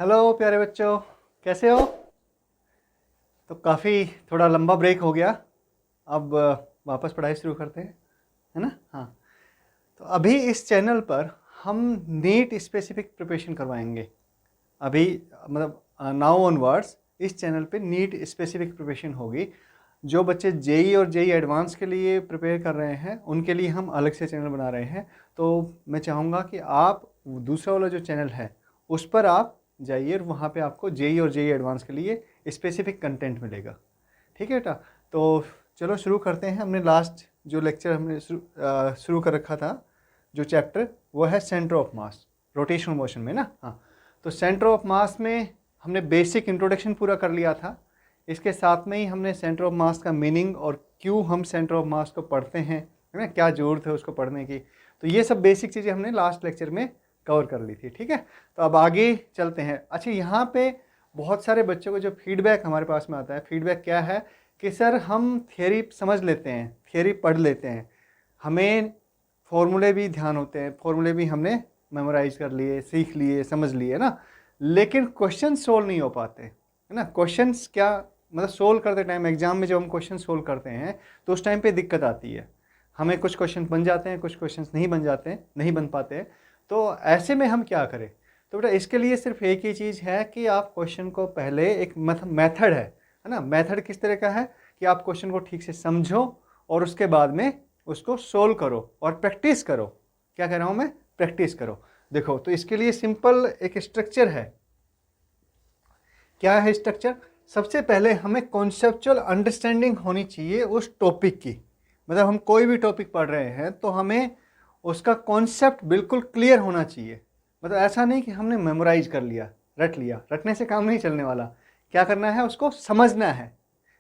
Hello प्यारे बच्चों, कैसे हो? तो काफ़ी थोड़ा लंबा ब्रेक हो गया। अब वापस पढ़ाई शुरू करते हैं, है ना? हाँ। तो अभी इस चैनल पर हम नीट स्पेसिफिक प्रिपरेशन करवाएंगे। अभी मतलब नाउ ऑनवर्ड्स इस चैनल पे नीट स्पेसिफिक प्रिपरेशन होगी। जो बच्चे जेई और जेई एडवांस के लिए प्रिपेयर कर रहे हैं उनके लिए हम अलग से चैनल बना रहे हैं। तो मैं चाहूँगा कि आप दूसरा वाला जो चैनल है उस पर आप जाइए और वहाँ पे आपको जेई और जेई एडवांस के लिए स्पेसिफिक कंटेंट मिलेगा। ठीक है बेटा? तो चलो शुरू करते हैं। हमने लास्ट जो लेक्चर हमने शुरू कर रखा था, जो चैप्टर, वो है centre of mass rotational motion में ना। हाँ, तो सेंटर ऑफ मास में हमने बेसिक इंट्रोडक्शन पूरा कर लिया था। इसके साथ में ही हमने सेंटर ऑफ मास का मीनिंग और क्यों हम सेंटर ऑफ मास को पढ़ते हैं, है ना, क्या ज़रूरत है उसको पढ़ने की, तो ये सब बेसिक चीज़ें हमने लास्ट लेक्चर में कवर कर ली थी। ठीक है, तो अब आगे चलते हैं। अच्छा, यहाँ पे बहुत सारे बच्चों को जो फीडबैक हमारे पास में आता है, फीडबैक क्या है कि सर हम थियरी समझ लेते हैं, थियरी पढ़ लेते हैं, हमें फॉर्मूले भी ध्यान होते हैं, फॉर्मूले भी हमने मेमोराइज कर लिए, सीख लिए, समझ लिए ना, लेकिन क्वेश्चन सोल्व नहीं हो पाते, है ना। क्वेश्चंस क्या मतलब सोल्व करते टाइम, एग्जाम में जब हम क्वेश्चन सोल्व करते हैं तो उस टाइम पे दिक्कत आती है। हमें कुछ क्वेश्चन बन जाते हैं, कुछ क्वेश्चंस नहीं बन जाते हैं, नहीं बन पाते हैं। तो ऐसे में हम क्या करें? तो बेटा इसके लिए सिर्फ एक ही चीज़ है कि आप क्वेश्चन को पहले एक मेथड है ना। मेथड किस तरह का है कि आप क्वेश्चन को ठीक से समझो और उसके बाद में उसको सोल्व करो और प्रैक्टिस करो। क्या कह रहा हूँ मैं? प्रैक्टिस करो। देखो, तो इसके लिए सिंपल एक स्ट्रक्चर है। क्या है स्ट्रक्चर? सबसे पहले हमें कॉन्सेप्चुअल अंडरस्टैंडिंग होनी चाहिए उस टॉपिक की। मतलब हम कोई भी टॉपिक पढ़ रहे हैं तो हमें उसका कॉन्सेप्ट बिल्कुल क्लियर होना चाहिए। मतलब ऐसा नहीं कि हमने मेमोराइज कर लिया, रट लिया। रटने से काम नहीं चलने वाला। क्या करना है? उसको समझना है।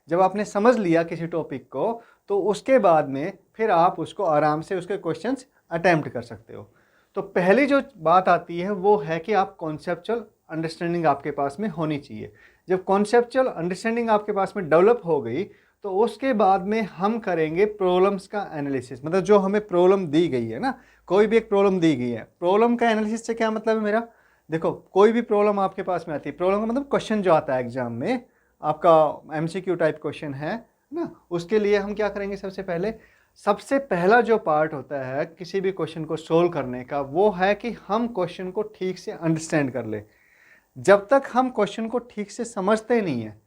जब आपने समझ लिया किसी टॉपिक को तो उसके बाद में फिर आप उसको आराम से उसके क्वेश्चंस अटेम्प्ट कर सकते हो। तो पहली जो बात आती है वो है कि आप कॉन्सेप्चुअल अंडरस्टैंडिंग आपके पास में होनी चाहिए। जब कॉन्सेप्चुअल अंडरस्टैंडिंग आपके पास में डेवलप हो गई तो उसके बाद में हम करेंगे प्रॉब्लम्स का एनालिसिस। मतलब जो हमें प्रॉब्लम दी गई है ना, कोई भी एक प्रॉब्लम दी गई है, प्रॉब्लम का एनालिसिस से क्या मतलब है मेरा? देखो, कोई भी प्रॉब्लम आपके पास में आती है, प्रॉब्लम का मतलब क्वेश्चन जो आता है एग्जाम में, आपका एमसीक्यू टाइप क्वेश्चन है ना, उसके लिए हम क्या करेंगे? सबसे पहला जो पार्ट होता है किसी भी क्वेश्चन को सोल्व करने का वो है कि हम क्वेश्चन को ठीक से अंडरस्टैंड कर ले। जब तक हम क्वेश्चन को ठीक से समझते नहीं है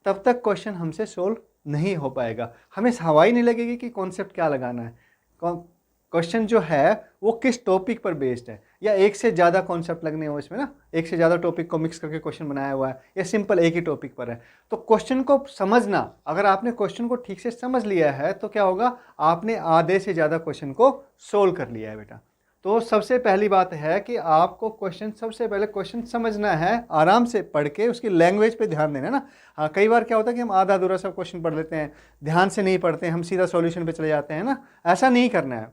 तब तक क्वेश्चन हमसे सोल्व नहीं हो पाएगा। हमें हवा ही नहीं लगेगी कि कॉन्सेप्ट क्या लगाना है, क्वेश्चन जो है वो किस टॉपिक पर बेस्ड है, या एक से ज़्यादा कॉन्सेप्ट लगने हो इसमें ना, एक से ज़्यादा टॉपिक को मिक्स करके क्वेश्चन बनाया हुआ है, या सिंपल एक ही टॉपिक पर है। तो क्वेश्चन को समझना, अगर आपने क्वेश्चन को ठीक से समझ लिया है तो क्या होगा? आपने आधे से ज़्यादा क्वेश्चन को सोल्व कर लिया है बेटा। तो सबसे पहली बात है कि आपको सबसे पहले क्वेश्चन समझना है, आराम से पढ़ के उसकी लैंग्वेज पे ध्यान देना है ना। हाँ, कई बार क्या होता है कि हम आधा अधूरा सब क्वेश्चन पढ़ लेते हैं, ध्यान से नहीं पढ़ते हैं, हम सीधा सॉल्यूशन पे चले जाते हैं ना। ऐसा नहीं करना है।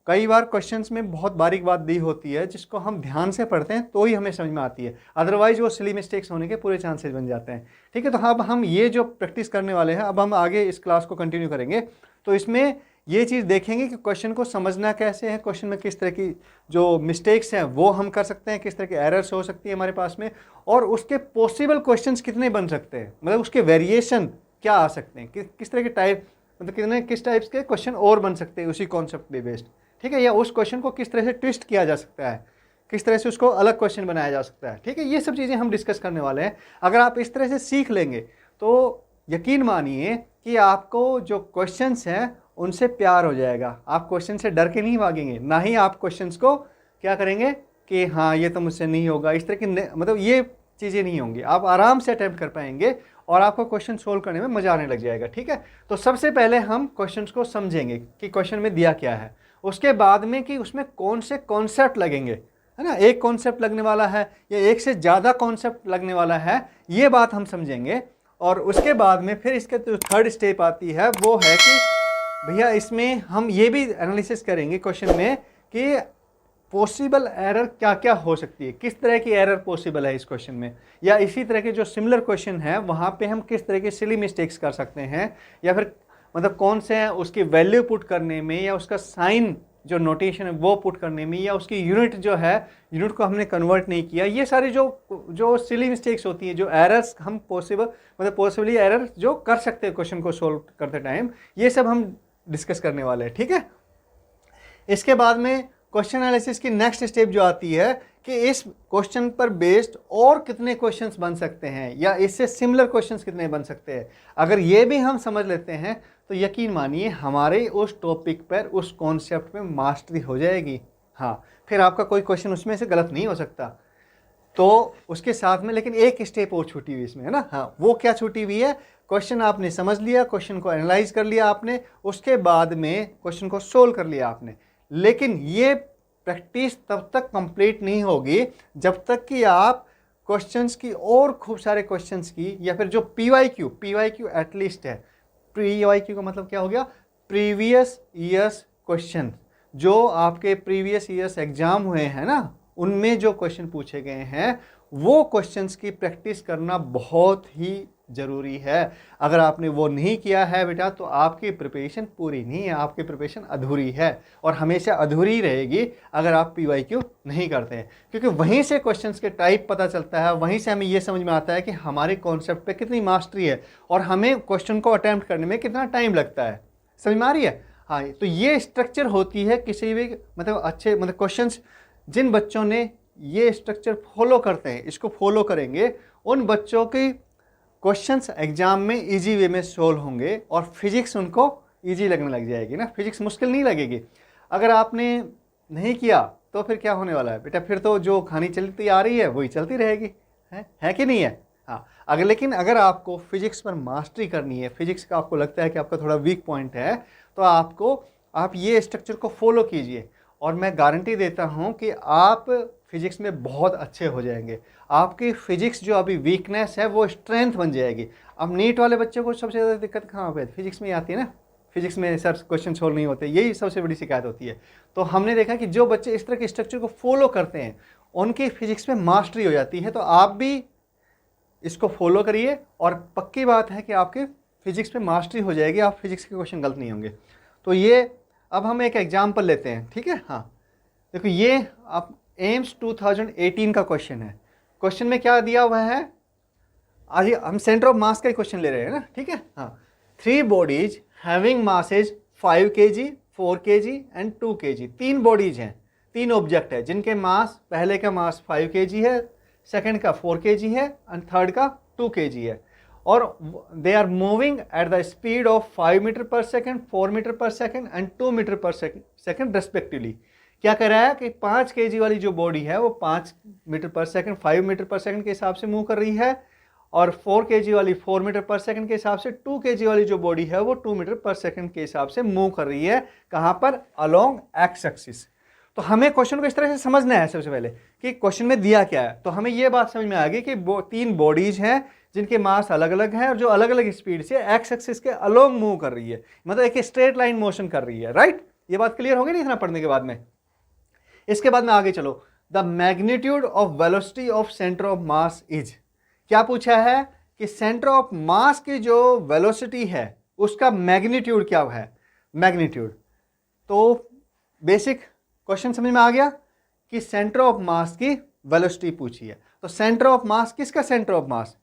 कई बार क्वेश्चंस में बहुत बारीक बात दी होती है जिसको हम ध्यान से पढ़ते हैं तो ही हमें समझ में आती है, अदरवाइज वो सिली मिस्टेक्स होने के पूरे चांसेस बन जाते हैं। ठीक है, तो अब हम ये जो प्रैक्टिस करने वाले हैं, अब हम आगे इस क्लास को कंटिन्यू करेंगे तो इसमें ये चीज़ देखेंगे कि क्वेश्चन को समझना कैसे है, क्वेश्चन में किस तरह की जो मिस्टेक्स हैं वो हम कर सकते हैं, किस तरह की एरर्स हो सकती है हमारे पास में, और उसके पॉसिबल क्वेश्चंस कितने बन सकते हैं, मतलब उसके वेरिएशन क्या आ सकते हैं, किस तरह के टाइप, मतलब किस टाइप्स के क्वेश्चन और बन सकते हैं उसी कॉन्सेप्ट पे बेस्ड। ठीक है, या उस क्वेश्चन को किस तरह से ट्विस्ट किया जा सकता है, किस तरह से उसको अलग क्वेश्चन बनाया जा सकता है। ठीक है, ये सब चीज़ें हम डिस्कस करने वाले हैं। अगर आप इस तरह से सीख लेंगे तो यकीन मानिए कि आपको जो क्वेश्चंस हैं उनसे प्यार हो जाएगा। आप क्वेश्चन से डर के नहीं भागेंगे, ना ही आप क्वेश्चंस को क्या करेंगे कि हाँ ये तो मुझसे नहीं होगा, इस तरह की मतलब ये चीज़ें नहीं होंगी। आप आराम से अटेम्प्ट कर पाएंगे और आपको क्वेश्चन सोल्व करने में मजा आने लग जाएगा। ठीक है, तो सबसे पहले हम क्वेश्चंस को समझेंगे कि क्वेश्चन में दिया क्या है, उसके बाद में कि उसमें कौन से कॉन्सेप्ट लगेंगे, है ना, एक कॉन्सेप्ट लगने वाला है या एक से ज़्यादा कॉन्सेप्ट लगने वाला है, ये बात हम समझेंगे। और उसके बाद में फिर इसके जो थर्ड स्टेप आती है वो है कि भैया इसमें हम ये भी एनालिसिस करेंगे क्वेश्चन में कि पॉसिबल एरर क्या क्या हो सकती है, किस तरह की एरर पॉसिबल है इस क्वेश्चन में, या इसी तरह के जो सिमिलर क्वेश्चन है वहाँ पे हम किस तरह के सिली मिस्टेक्स कर सकते हैं, या फिर मतलब कौन से हैं उसकी वैल्यू पुट करने में या उसका साइन जो नोटेशन है वो पुट करने में, या उसकी यूनिट जो है, यूनिट को हमने कन्वर्ट नहीं किया, ये सारी जो सिली मिस्टेक्स होती हैं, जो एरर्स हम पॉसिबली एरर जो कर सकते हैं क्वेश्चन को सोल्व करते टाइम, ये सब हम डिस्कस करने वाले हैं, ठीक है। इसके बाद में क्वेश्चन एनालिसिस की नेक्स्ट स्टेप जो आती है कि इस क्वेश्चन पर बेस्ड और कितने क्वेश्चंस बन सकते हैं, या इससे सिमिलर क्वेश्चंस कितने बन सकते हैं। अगर ये भी हम समझ लेते हैं तो यकीन मानिए हमारे उस टॉपिक पर, उस कॉन्सेप्ट में मास्टरी हो जाएगी। हाँ, फिर आपका कोई क्वेश्चन उसमें से गलत नहीं हो सकता। तो उसके साथ में लेकिन एक स्टेप और छूटी हुई इसमें है ना। हाँ, वो क्या छूटी हुई है? क्वेश्चन आपने समझ लिया, क्वेश्चन को एनालाइज कर लिया आपने, उसके बाद में क्वेश्चन को सोल्व कर लिया आपने, लेकिन ये प्रैक्टिस तब तक कंप्लीट नहीं होगी जब तक कि आप क्वेश्चंस की और खूब सारे क्वेश्चंस की, या फिर जो पीवाईक्यू एटलीस्ट है। पीवाईक्यू का मतलब क्या हो गया? प्रीवियस ईयर्स क्वेश्चन, जो आपके प्रीवियस ईयर्स एग्जाम हुए हैं ना, उनमें जो क्वेश्चन पूछे गए हैं, वो क्वेश्चंस की प्रैक्टिस करना बहुत ही ज़रूरी है। अगर आपने वो नहीं किया है बेटा, तो आपकी प्रिपरेशन पूरी नहीं है, आपकी प्रिपरेशन अधूरी है, और हमेशा अधूरी रहेगी अगर आप पीवाईक्यू नहीं करते हैं। क्योंकि वहीं से क्वेश्चंस के टाइप पता चलता है, वहीं से हमें ये समझ में आता है कि हमारे कॉन्सेप्ट पे कितनी मास्टरी है और हमें क्वेश्चन को अटैम्प्ट करने में कितना टाइम लगता है। समझ में आ रही है? हाँ, तो ये स्ट्रक्चर होती है किसी भी क्वेश्चंस। जिन बच्चों ने ये स्ट्रक्चर फॉलो करते हैं, इसको फॉलो करेंगे, उन बच्चों की क्वेश्चंस एग्जाम में इजी वे में सोल्व होंगे, और फिजिक्स उनको इजी लगने लग जाएगी ना, फिजिक्स मुश्किल नहीं लगेगी। अगर आपने नहीं किया तो फिर क्या होने वाला है बेटा? फिर तो जो कहानी चलती आ रही है वही चलती रहेगी, है कि नहीं है? हाँ, लेकिन अगर आपको फिजिक्स पर मास्टरी करनी है, फिजिक्स का आपको लगता है कि आपका थोड़ा वीक पॉइंट है, तो आप ये स्ट्रक्चर को फॉलो कीजिए, और मैं गारंटी देता हूँ कि आप फिजिक्स में बहुत अच्छे हो जाएंगे। आपकी फिजिक्स जो अभी वीकनेस है वो स्ट्रेंथ बन जाएगी। अब नीट वाले बच्चों को सबसे ज़्यादा दिक्कत कहाँ पे? फिजिक्स में ही आती है ना। फिजिक्स में सर क्वेश्चन सोल्व नहीं होते, यही सबसे बड़ी शिकायत होती है। तो हमने देखा कि जो बच्चे इस तरह के स्ट्रक्चर को फॉलो करते हैं, उनकी फिजिक्स में मास्टरी हो जाती है। तो आप भी इसको फॉलो करिए, और पक्की बात है कि आपके फिजिक्स में मास्टरी हो जाएगी, आप फिजिक्स के क्वेश्चन गलत नहीं होंगे। तो ये अब हम एक एग्जाम्पल लेते हैं, ठीक है। हाँ, देखो ये आप एम्स 2018 का क्वेश्चन है। क्वेश्चन में क्या दिया हुआ है? आज हम सेंटर ऑफ मास का ही क्वेश्चन ले रहे हैं ना, ठीक है। हाँ, 3 bodies having masses 5 kg, 4 kg and 2 kg। 3 bodies हैं, 3 ऑब्जेक्ट है जिनके मास, पहले का मास 5 kg है, सेकंड का 4 kg है, एंड थर्ड का 2 kg है, और they are moving at the speed of 5 metre per second, 4 metre per second and 2 metre per second respectively. क्या कर रहा है कि 5 kg वाली जो बॉडी है वो 5 मीटर पर सेकंड, 5 मीटर पर सेकंड के हिसाब से मूव कर रही है, और 4 kg वाली 4 मीटर पर सेकंड के हिसाब से, 2 kg वाली जो बॉडी है वो 2 मीटर पर सेकंड के हिसाब से मूव कर रही है। कहाँ पर? Along x axis. तो हमें क्वेश्चन को इस तरह से समझना है सबसे पहले कि क्वेश्चन में दिया क्या है। तो हमें ये बात समझ में आ गई कि 3 बॉडीज हैं जिनके मास अलग अलग हैं, और जो अलग अलग स्पीड से एक्स एक्सिस के अलोंग मूव कर रही है, मतलब एक स्ट्रेट लाइन मोशन कर रही है, राइट। ये बात क्लियर हो गई नहीं इतना पढ़ने के बाद में? इसके बाद में आगे चलो। The magnitude of velocity of centre of mass is. क्या पूछा है कि सेंटर ऑफ मास की जो वेलोसिटी है उसका मैग्नीट्यूड क्या है? मैग्नीट्यूड। तो बेसिक क्वेश्चन समझ में आ गया कि सेंटर ऑफ मास की वेलोसिटी पूछी है। तो सेंटर ऑफ मास, किसका सेंटर ऑफ मास?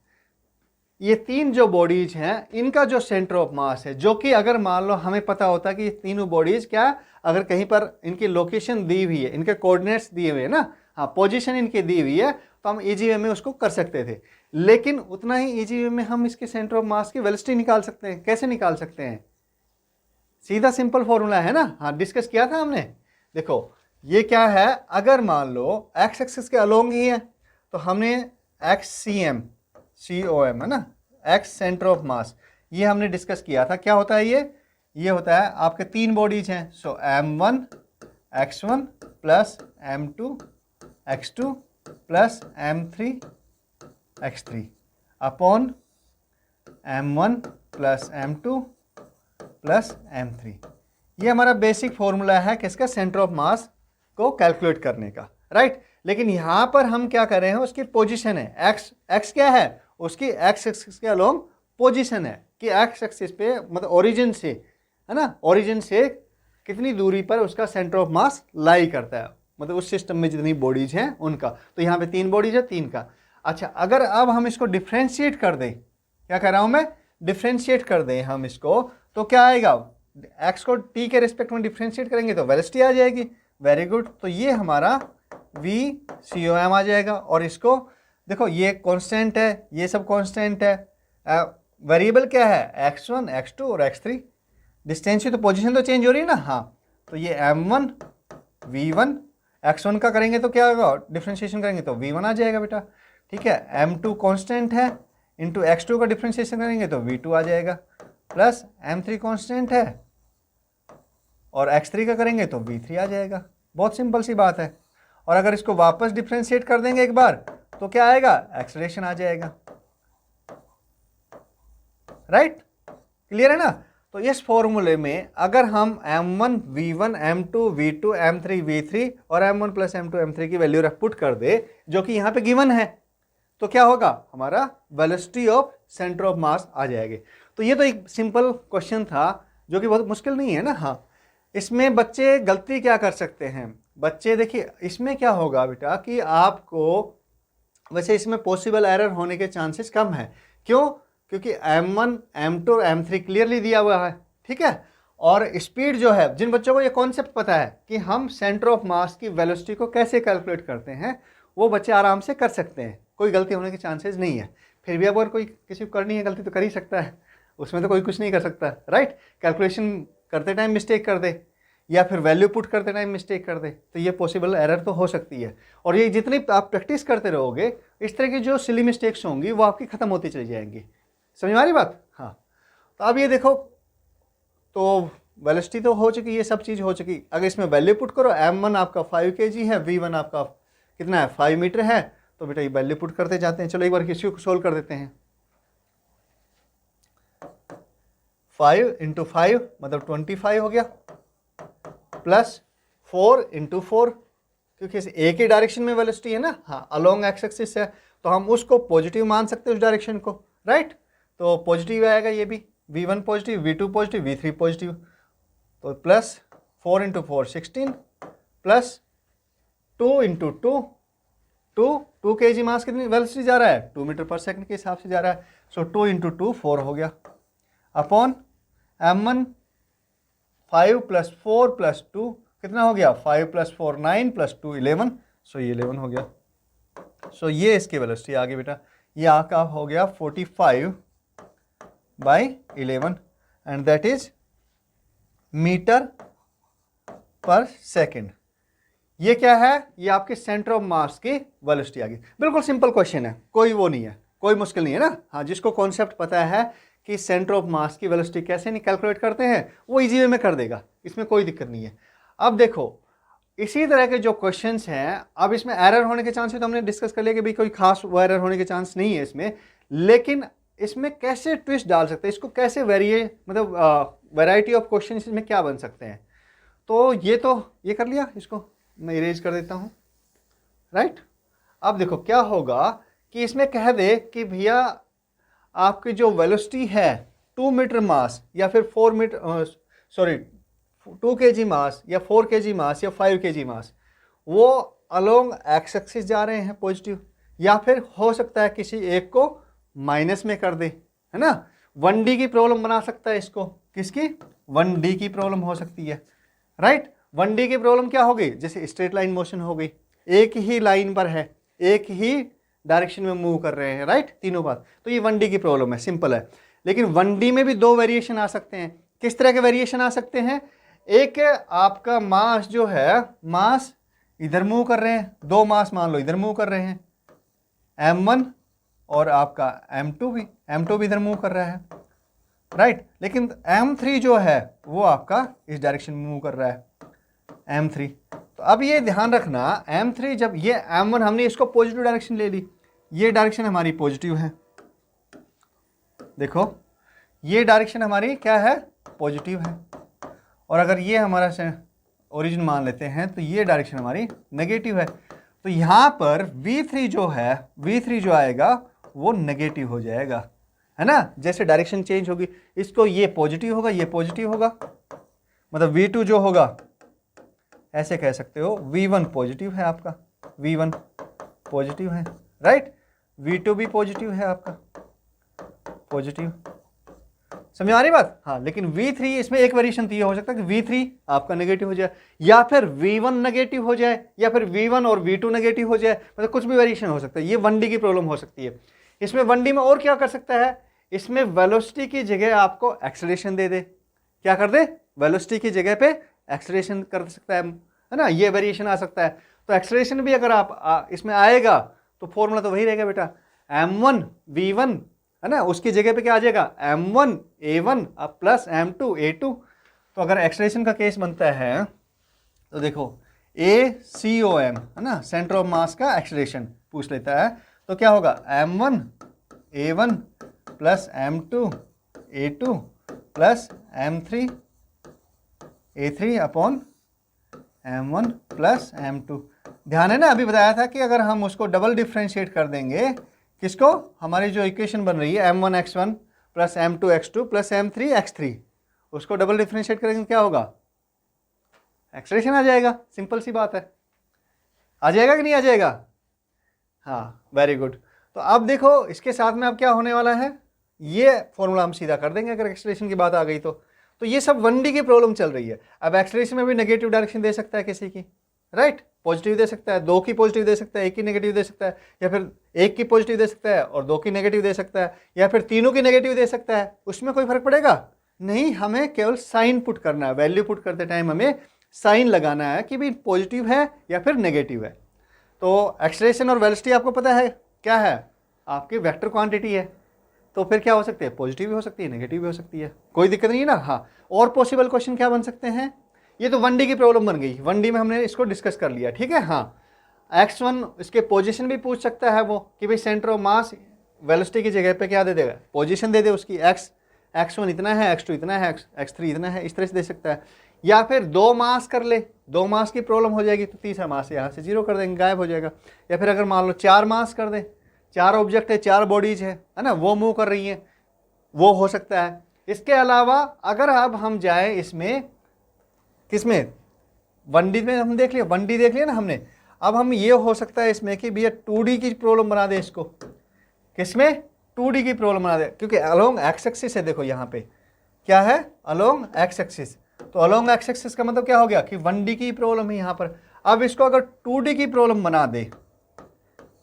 ये 3 जो बॉडीज हैं इनका जो सेंटर ऑफ मास है, जो कि अगर मान लो हमें पता होता कि ये तीनों बॉडीज क्या, अगर कहीं पर इनकी लोकेशन दी हुई है, इनके कोऑर्डिनेट्स दिए हुए हैं ना, हाँ, पोजीशन इनकी दी हुई है, तो हम इजी वे में उसको कर सकते थे। लेकिन उतना ही इजी वे में हम इसके सेंटर ऑफ मास की वेलोसिटी निकाल सकते हैं। कैसे निकाल सकते हैं? सीधा सिंपल फॉर्मूला है ना। हाँ, डिस्कस किया था हमने। देखो ये क्या है, अगर मान लो एक्स एक्सिस के अलोंग ही है, तो हमने COM है ना, एक्स सेंटर ऑफ मास, ये हमने डिस्कस किया था। क्या होता है ये होता है आपके 3 बॉडीज हैं, सो M1 x1 plus M2 x2 plus M3 x3 upon M1 plus M2 plus M3। ये हमारा बेसिक फॉर्मूला है किसका? सेंटर ऑफ मास को कैलकुलेट करने का, राइट। लेकिन यहाँ पर हम क्या कर रहे हैं, उसकी पोजीशन है एक्स क्या है, उसकी एक्स एक्सिस के अलोंग पोजीशन है कि एक्स एक्सिस पे, मतलब ओरिजिन से, है ना, ओरिजिन से कितनी दूरी पर उसका सेंटर ऑफ मास लाई करता है, मतलब उस सिस्टम में जितनी बॉडीज हैं उनका। तो यहाँ पे 3 बॉडीज है, 3 का। अच्छा, अगर अब हम इसको डिफ्रेंशिएट कर दें, क्या कह रहा हूँ मैं, डिफ्रेंशिएट कर दें हम इसको, तो क्या आएगा, एक्स को टी के रिस्पेक्ट में डिफ्रेंशिएट करेंगे तो वेलोसिटी आ जाएगी। वेरी गुड, तो ये हमारा वी सी ओ एम आ जाएगा। और इसको देखो, ये कांस्टेंट है, ये सब कांस्टेंट है, वेरिएबल क्या है, x1 x2 और x3। डिस्टेंस तो पोजीशन तो चेंज हो रही है ना, हाँ। तो ये m1 v1, x1 का करेंगे तो क्या होगा, डिफ्रेंशिएशन करेंगे तो v1 आ जाएगा बेटा, ठीक है। m2 कांस्टेंट है, इंटू x2 का डिफ्रेंशिएशन करेंगे तो v2 आ जाएगा, प्लस m3 कांस्टेंट है और x3 का करेंगे तो v3 आ जाएगा। बहुत सिंपल सी बात है। और अगर इसको वापस डिफ्रेंशिएट कर देंगे एक बार तो क्या आएगा, एक्सेलरेशन आ जाएगा। राइट, क्लियर है ना। तो इस फॉर्मूले में अगर हम m1 v1 m2 v2 m3 v3 और m1 प्लस m2 m3 की वैल्यू पुट कर दे, जो कि यहाँ पे गिवन है, तो क्या होगा, हमारा velocity of centre of mass आ जाएगी। तो ये तो एक सिंपल क्वेश्चन था जो कि बहुत मुश्किल नहीं है ना। हाँ, इसमें बच्चे गलती क्या कर सकते हैं, बच्चे देखिए इसमें क्या होगा बेटा कि आपको, वैसे इसमें पॉसिबल एरर होने के चांसेस कम है। क्यों, क्योंकि m1 m2 और m3 क्लियरली दिया हुआ है, ठीक है। और स्पीड जो है, जिन बच्चों को ये कॉन्सेप्ट पता है कि हम सेंटर ऑफ मास की वेलोसिटी को कैसे कैलकुलेट करते हैं, वो बच्चे आराम से कर सकते हैं, कोई गलती होने के चांसेस नहीं है। फिर भी अगर कोई किसी को करनी है गलती तो कर ही सकता है, उसमें तो कोई कुछ नहीं कर सकता, राइट। कैलकुलेशन करते टाइम मिस्टेक कर दे या फिर वैल्यू पुट करते टाइम मिस्टेक कर दे, तो ये पॉसिबल एरर तो हो सकती है। और ये जितनी आप प्रैक्टिस करते रहोगे, इस तरह की जो सिली मिस्टेक्स होंगी वो आपकी ख़त्म होती चली जाएंगी। समझ में आ रही बात। हाँ, तो अब ये देखो, तो वेलोसिटी तो हो चुकी, ये सब चीज़ हो चुकी। अगर इसमें वैल्यू पुट करो, m1 आपका 5 kg है, v1 आपका कितना है, 5 मीटर है, तो बेटा ये वैल्यू पुट करते जाते हैं। चलो एक बार किसी को सोल्व कर देते हैं। 5 × 5 मतलब 25 हो गया, प्लस 4 × 4, क्योंकि एक ही डायरेक्शन में वेलोसिटी है ना, हाँ, अलोंग एक्स एक्सिस है, तो हम उसको पॉजिटिव मान सकते हैं उस डायरेक्शन को, राइट। तो पॉजिटिव आएगा ये भी, v1 positive, v2 positive, v3 positive. तो प्लस 4 × 4 16, प्लस 2 × 2 kg मास कितनी वेलोसिटी जा रहा है, 2 मीटर पर सेकंड के हिसाब से जा रहा है। सो 2 × 2 4 हो गया, अपॉन m1 5 + 4 + 2 कितना हो गया, 5 + 4 9 + 2 11। सो ये 11 हो गया। सो ये इसकी वेलोसिटी आ गई बेटा, ये आपका हो गया 45/11 एंड दैट इज मीटर पर सेकंड। ये क्या है, ये आपके सेंटर ऑफ मास की वेलोसिटी आ गई। बिल्कुल सिंपल क्वेश्चन है, कोई वो नहीं है, कोई मुश्किल नहीं है ना। हाँ, जिसको कॉन्सेप्ट पता है कि सेंटर ऑफ मास की वेलोसिटी कैसे नहीं कैलकुलेट करते हैं, वो इजी वे में कर देगा, इसमें कोई दिक्कत नहीं है। अब देखो, इसी तरह के जो क्वेश्चंस हैं, अब इसमें एरर होने के चांस तो हमने डिस्कस कर लिया कि भाई कोई खास वो एरर होने के चांस नहीं है इसमें, लेकिन इसमें कैसे ट्विस्ट डाल सकते हैं, इसको कैसे मतलब वैरायटी ऑफ क्वेश्चन इसमें क्या बन सकते हैं। तो ये कर लिया, इसको मैं इरेज कर देता हूँ, राइट। अब देखो क्या होगा कि इसमें कह दे कि भैया आपकी जो वेलोसिटी है 2 मीटर मास या फिर 2 kg मास या 4 kg मास या 5 kg मास, वो अलोंग एक्स एक्सिस जा रहे हैं पॉजिटिव, या फिर हो सकता है किसी एक को माइनस में कर दे, है ना। 1D की प्रॉब्लम बना सकता है इसको, किसकी, 1D की प्रॉब्लम हो सकती है, राइट। 1D की प्रॉब्लम क्या होगी, जैसे स्ट्रेट लाइन मोशन हो गई, एक ही लाइन पर है, एक ही डायरेक्शन में मूव कर रहे हैं, राइट, तीनों बात। तो ये 1D की प्रॉब्लम है, सिंपल है। लेकिन 1D में भी 2 वेरिएशन आ सकते हैं। किस तरह के वेरिएशन आ सकते हैं, एक आपका मास जो है, मास इधर मूव कर रहे हैं, 2 मास मान लो इधर मूव कर रहे हैं, m1 और आपका m2 भी इधर मूव कर रहा है, राइट। लेकिन m3 जो है वो आपका इस डायरेक्शन में मूव कर रहा है, m3। तो अब ये ध्यान रखना, m3 जब ये m1 हमने इसको पॉजिटिव डायरेक्शन ले ली, ये डायरेक्शन हमारी पॉजिटिव है, देखो ये डायरेक्शन हमारी क्या है, पॉजिटिव है। और अगर ये हमारा ओरिजिन मान लेते हैं तो ये डायरेक्शन हमारी नेगेटिव है। तो यहाँ पर v3 जो है, v3 जो आएगा वो नेगेटिव हो जाएगा, है ना। जैसे डायरेक्शन चेंज होगी, इसको ये पॉजिटिव होगा, ये पॉजिटिव होगा, मतलब V2 जो होगा ऐसे कह सकते हो V1 पॉजिटिव है आपका, V1 पॉजिटिव है, राइट। V2 भी पॉजिटिव है आपका, पॉजिटिव। समझ आ रही बात? हाँ, लेकिन V3 इसमें एक वेरिएशन तो ये हो सकता है कि V3 आपका नेगेटिव हो जाए, या फिर V1 नेगेटिव हो जाए, या फिर V1 और V2 नेगेटिव हो जाए, मतलब कुछ भी वेरिएशन हो सकता है। ये 1D की प्रॉब्लम हो सकती है। इसमें 1D में और क्या कर सकता है, इसमें वेलोसिटी की जगह आपको एक्सेलरेशन दे दे। क्या कर दे? वेलोसिटी की जगह पे एक्सेलरेशन कर सकता है ना, ये वेरिएशन आ सकता है। तो एक्सेलरेशन भी अगर आप इसमें आएगा तो फॉर्मूला तो वही रहेगा बेटा, m1 v1 है ना, उसकी जगह पे क्या आ जाएगा, m1 a1 plus m2 a2। तो अगर एक्सेलरेशन का केस बनता है तो देखो ACOM है ना, सेंटर ऑफ मास का एक्सेलरेशन पूछ लेता है, तो क्या होगा m1 a1 plus m2 a2 plus m3 a3 upon m1 plus m2। ध्यान है ना, अभी बताया था कि अगर हम उसको डबल डिफ्रेंशिएट कर देंगे, किसको, हमारी जो इक्वेशन बन रही है m1 x1 plus m2 x2 plus m3 x3, उसको डबल डिफ्रेंशिएट करेंगे क्या होगा, एक्सेलरेशन आ जाएगा। सिंपल सी बात है, आ जाएगा कि नहीं आ जाएगा? हाँ, वेरी गुड। तो अब देखो इसके साथ में अब क्या होने वाला है, ये फॉर्मूला हम सीधा कर देंगे अगर एक्सेलरेशन की बात आ गई तो ये सब 1D की प्रॉब्लम चल रही है। अब एक्सेलरेशन में भी नेगेटिव डायरेक्शन दे सकता है किसी की, राइट, पॉजिटिव दे सकता है, 2 की पॉजिटिव दे सकता है, 1 की नेगेटिव दे सकता है, या फिर 1 की पॉजिटिव दे सकता है और 2 की नेगेटिव दे सकता है, या फिर तीनों की नेगेटिव दे सकता है। उसमें कोई फर्क पड़ेगा नहीं, हमें केवल साइन पुट करना है। वैल्यू पुट करते टाइम हमें साइन लगाना है कि भाई पॉजिटिव है या फिर नेगेटिव है। तो एक्सेलरेशन और वेलोसिटी आपको पता है क्या है, आपकी वेक्टर क्वांटिटी है, तो फिर क्या हो सकती है, पॉजिटिव भी हो सकती है, नेगेटिव भी हो सकती है, कोई दिक्कत नहीं है ना। हाँ, और पॉसिबल क्वेश्चन क्या बन सकते हैं, ये तो 1D की प्रॉब्लम बन गई, 1D में हमने इसको डिस्कस कर लिया, ठीक है। हाँ, x1 इसके पोजीशन भी पूछ सकता है वो कि भाई सेंटर ऑफ मास वेलोसिटी की जगह पे क्या दे देगा, पोजीशन दे दे उसकी, x1 इतना है, x2 इतना है, x3 इतना है, इस तरह से दे सकता है। या फिर 2 मास कर ले, 2 मास की प्रॉब्लम हो जाएगी तो तीसरा मास यहाँ से 0 कर देंगे, गायब हो जाएगा। या फिर अगर मान लो 4 मास कर दे, 4 ऑब्जेक्ट है, 4 बॉडीज है ना, वो मूव कर रही हैं, वो हो सकता है। इसके अलावा अगर अब हम जाए इसमें किसमें, 1D में हम देख लिया, 1D देख लिया ना हमने। अब हम ये हो सकता है इसमें कि भैया 2D की प्रॉब्लम बना दे इसको, किसमें, 2D की प्रॉब्लम बना दे, क्योंकि अलोंग एक्स एक्सिस है, देखो यहाँ पे क्या है, अलोंग एक्स एक्सिस। तो अलोंग एक्स एक्सिस का मतलब क्या हो गया कि 1D की प्रॉब्लम है यहाँ पर। अब इसको अगर 2D की प्रॉब्लम बना दे